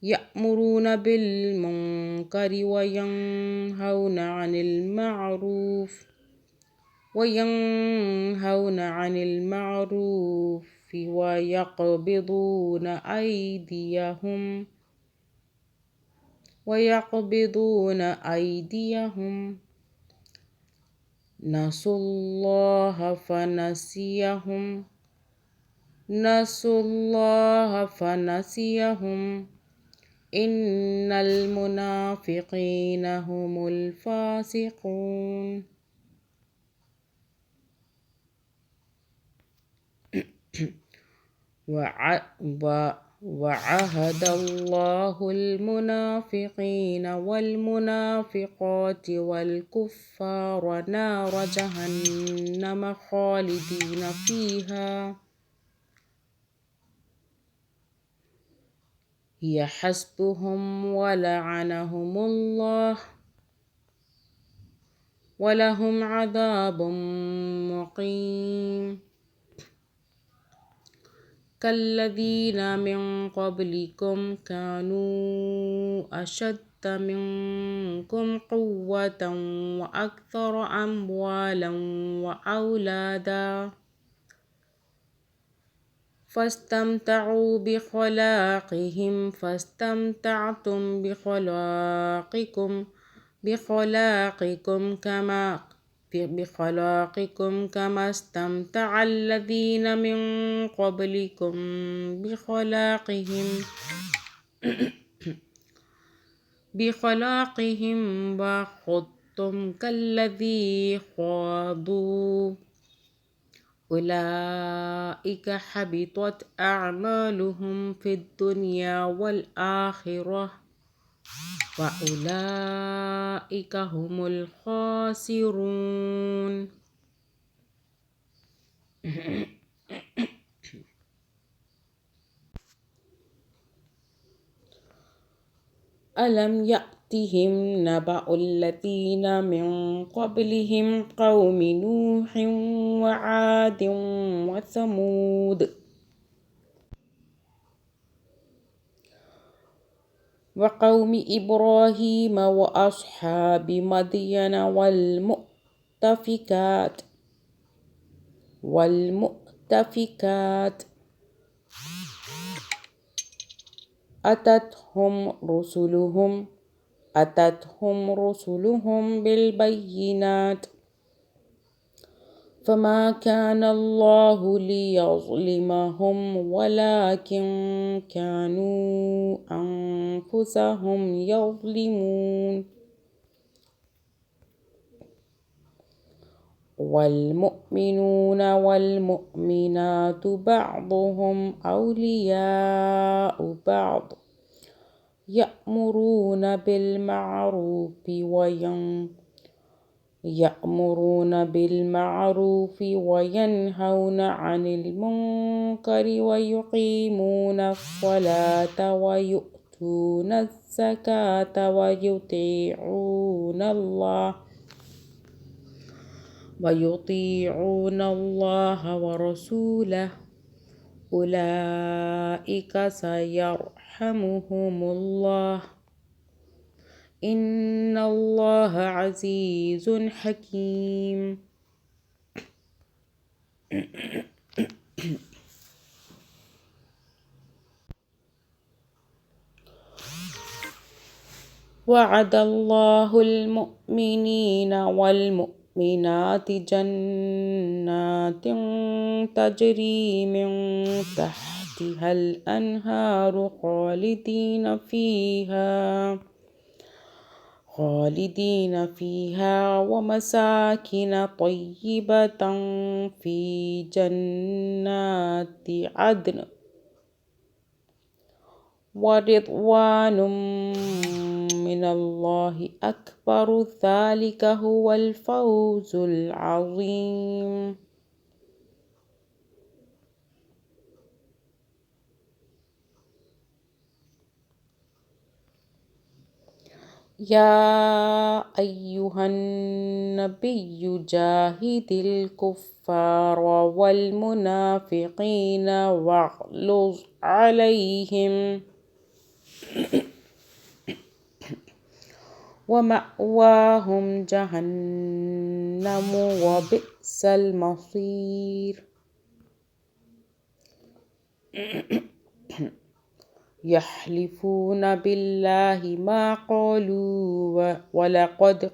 يأمرون بالمنكر وينهون عن المعروف ويقبضون أيديهم نسوا الله فنسيهم إن المنافقين هم الفاسقون. وعهد الله المنافقين والمنافقات والكفار نار جهنم خالدين فيها هي حسبهم ولعنهم الله ولهم عذاب مقيم. كالذين من قبلكم كانوا أشد منكم قوة وأكثر أموالا وأولادا فاستمتعوا بخلاقهم فاستمتعتم بخلاقكم كما استمتع الذين من قبلكم بخلاقهم وخضتم كالذي خاضوا أولئك حبطت أعمالهم في الدنيا والآخرة وأولئك هم الخاسرون. ألم يأتهم نبأ الذين من قبلهم قوم نوح وعاد وثمود وقوم إبراهيم وأصحاب مدين والمؤتفكات أتتهم رسلهم بالبينات فما كان الله ليظلمهم ولكن كانوا أنفسهم يظلمون. والمؤمنون والمؤمنات بعضهم أولياء بعض يأمرون بالمعروف وينهون عن المنكر ويقيمون الصلاة ويؤتون الزكاة ويطيعون الله ورسوله أولئك سيرحمهم الله إن الله عزيز حكيم. وعد الله المؤمنين والمؤمنات جنات تجري من تحتها الأنهار خالدين فيها ومساكن طيبة في جنات عدن ورضوان من الله أكبر ذلك هو الفوز العظيم. يا أيها النبي جاهد الكفار والمنافقين واغلظ عليهم ومأواهم جهنم وبئس المصير. يحلفون بالله ما قالوا ولقد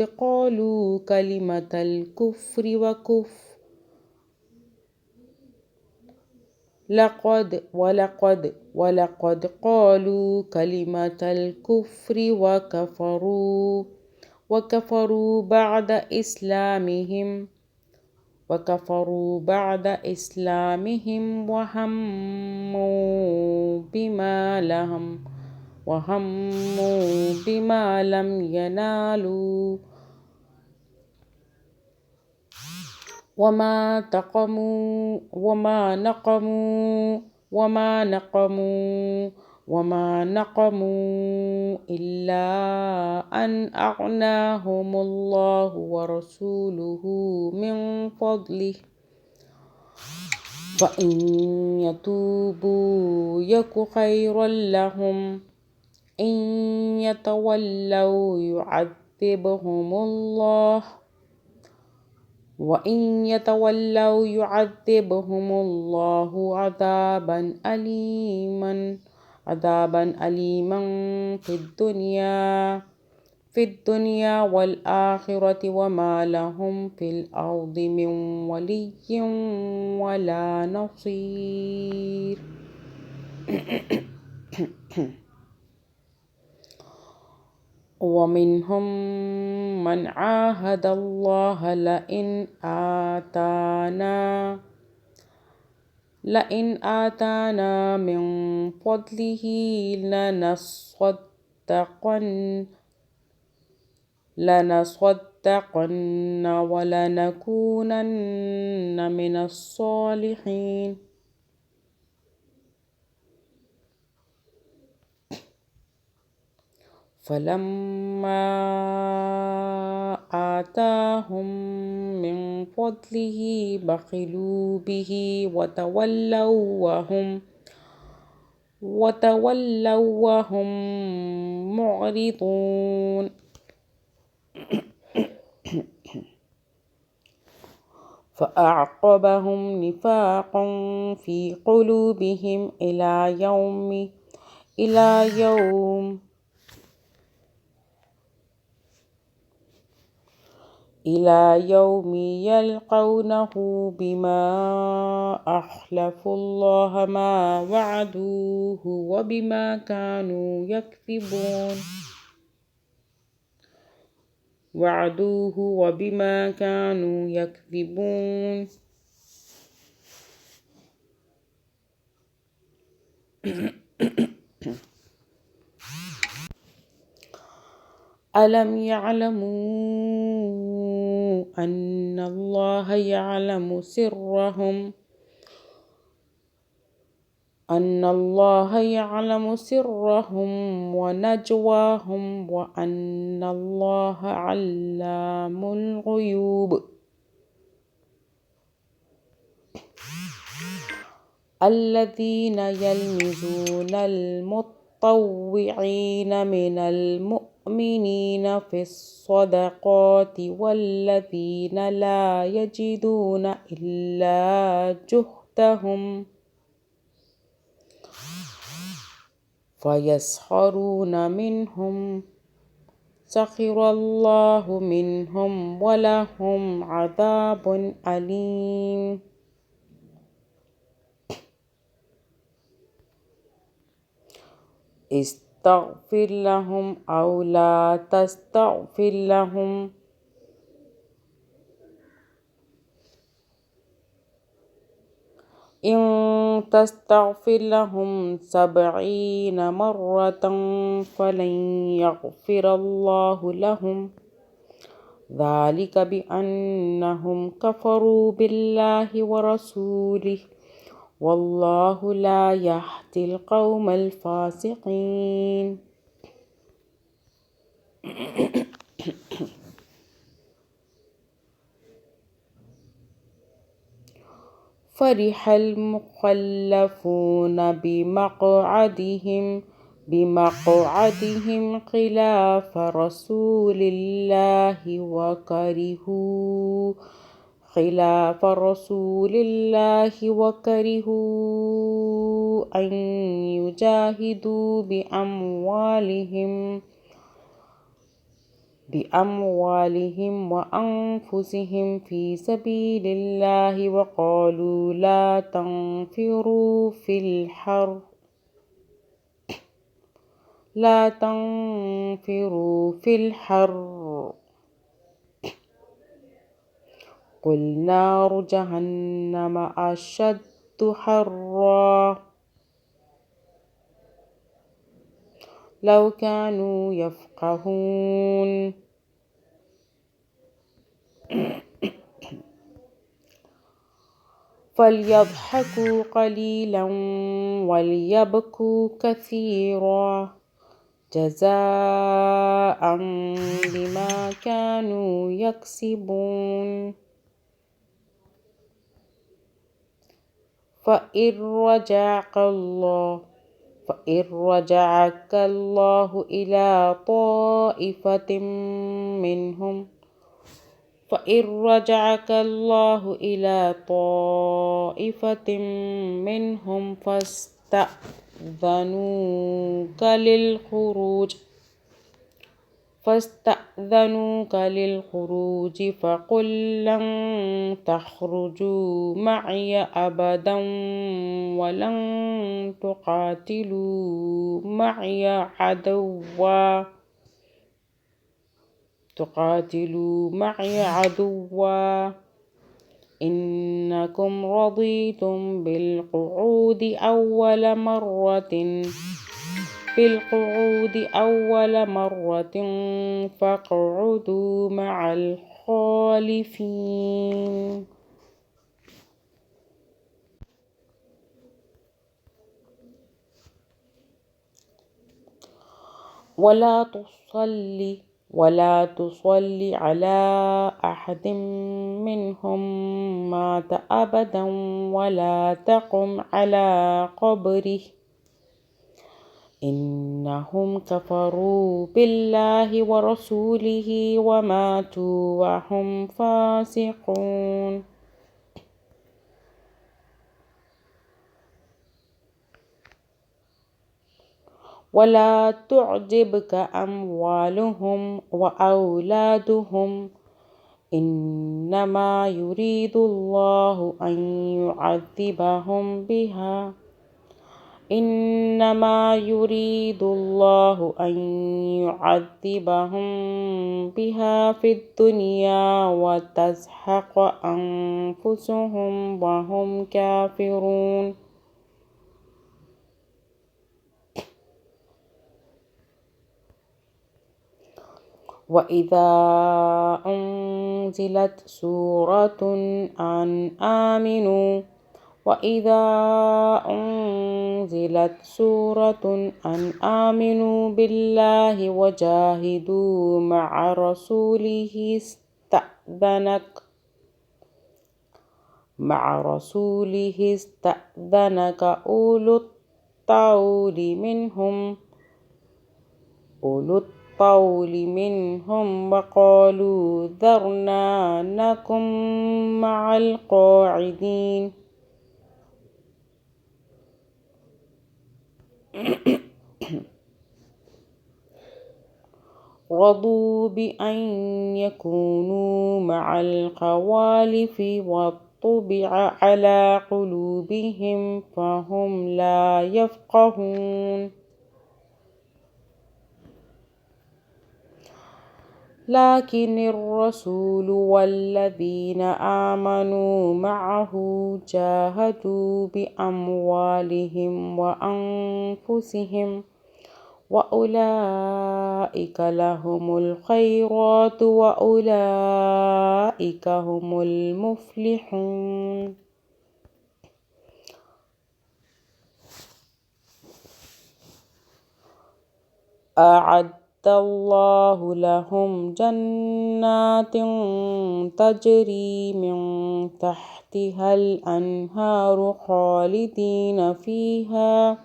قالوا كلمة الكفر ولقد قالوا كلمة الكفر وكفروا بعد إسلامهم وهموا بما لم ينالوا وما نقموا إلا أن أغناهم الله ورسوله من فضله فإن يتوبوا يك خيرا لهم إن يتولوا يعذبهم الله عذابا أليما في الدنيا والآخرة وما لهم في الأرض من ولي ولا نصير. ومنهم من عاهد الله لئن لئن آتانا من فضله لنصدقن ولنكونن من الصالحين. فلما آتاهم من فضله بخلوا به وتولوا وهم معرضون. فأعقبهم نفاقا في قلوبهم إلى يوم يلقونه بما أخلفوا الله ما وعدوه وبما كانوا يكذبون. ألم يعلموا أن الله يعلم سرهم ونجواهم وأن الله علام الغيوب. الذين يلمزون المطوعين من المؤمنين في الصدقات والذين لا يجدون إلا جهدهم فيسخرون منهم سخر الله منهم ولهم عذاب أليم. استغفر لهم أو لا تستغفر لهم إن تستغفر لهم 70 مرة فلن يغفر الله لهم ذلك بأنهم كفروا بالله ورسوله والله لا يهدي القوم الفاسقين. فرح المخلفون بمقعدهم خلاف رسول الله وكرهوا أن يجاهدوا بأموالهم وأنفسهم في سبيل الله وقالوا لا تنفروا في الحر قل نار جهنم أشد حرا لو كانوا يفقهون. فليضحكوا قليلا وليبكوا كثيرا جزاء بما كانوا يكسبون. فإن رجعك الله إلى طائفة منهم فاستأذنوك للخروج فقل لن تخرجوا معي أبدا ولن تقاتلوا معي عدوا إنكم رضيتم بالقعود أول مرة فاقعدوا مع الخالفين. ولا تصلي على أحد منهم مات أبدا ولا تقم على قبره إنهم كفروا بالله ورسوله وماتوا وهم فاسقون. ولا تعجبك أموالهم وأولادهم إنما يريد الله أن يعذبهم بها في الدنيا وتزهق أنفسهم وهم كافرون. وإذا أنزلت سورة أن آمنوا بالله وجاهدوا مع رسوله استأذنك أولو الطول منهم وقالوا ذرنا نكن مع القاعدين. رضوا بأن يكونوا مع الخوالف وطبع على قلوبهم فهم لا يفقهون. لكن الرسول والذين آمنوا معه جاهدوا بأموالهم وأنفسهم وأولئك لهم الخيرات وأولئك هم المفلحون. أعد الله لهم جنات تجري من تحتها الأنهار خالدين فيها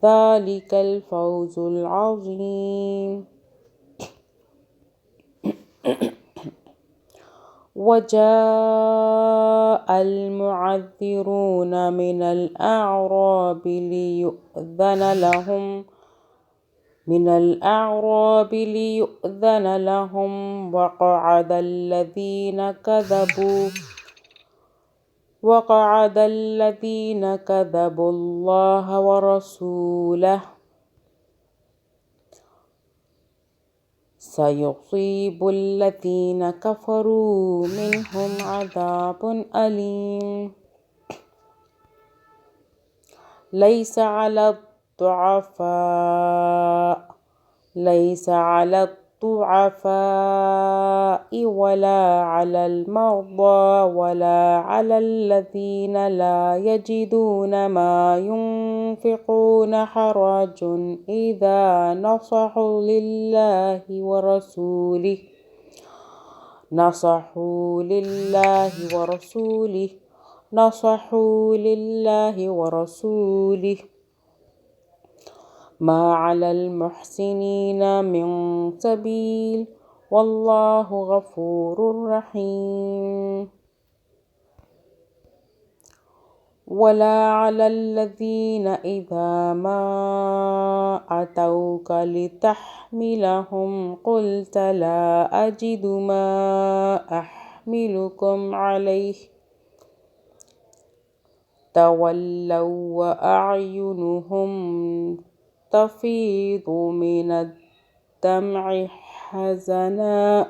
ذلك الفوز العظيم. وجاء المعذرون من الأعراب ليؤذن لهم وقعد الذين كذبوا الله ورسوله سيصيب الذين كفروا منهم عذاب أليم. ليس على الضعفاء ولا على المرضى ولا على الذين لا يجدون ما ينفقون حرج إذا نصحوا لله ورسوله ما على المحسنين من سبيل والله غفور رحيم. ولا على الذين إذا ما أتوك لتحملهم قلت لا أجد ما أحملكم عليه تولوا وأعينهم تفيض من الدمع حزنا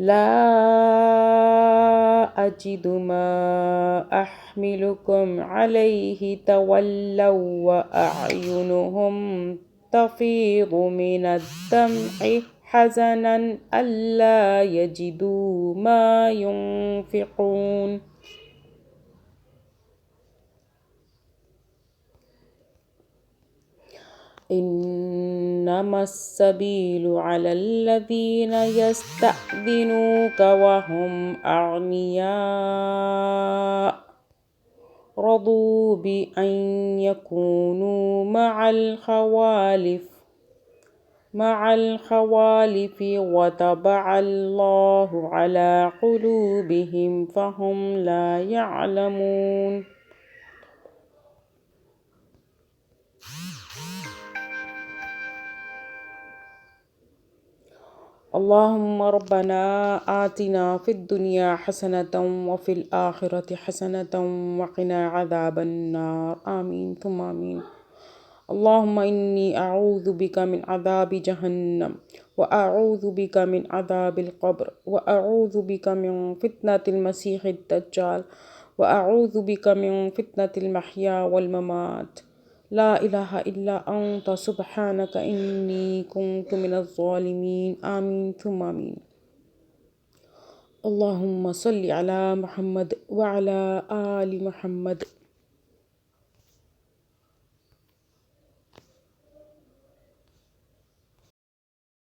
لا أجد ما أحملكم عليه تولوا وأعينهم تفيض من الدمع حزنا ألا يجدوا ما ينفقون إنما السبيل على الذين يستأذنوك وهم أغنياء رضوا بأن يكونوا مع الخوالف وطبع الله على قلوبهم فهم لا يعلمون اللهم ربنا آتنا في الدنيا حسنة وفي الآخرة حسنة وقنا عذاب النار آمين ثم آمين اللهم إني أعوذ بك من عذاب جهنم وأعوذ بك من عذاب القبر وأعوذ بك من فتنة المسيح الدجال وأعوذ بك من فتنة المحيا والممات لا إله إلا أنت سبحانك إني كنت من الظالمين آمين ثم آمين اللهم صل على محمد وعلى آل محمد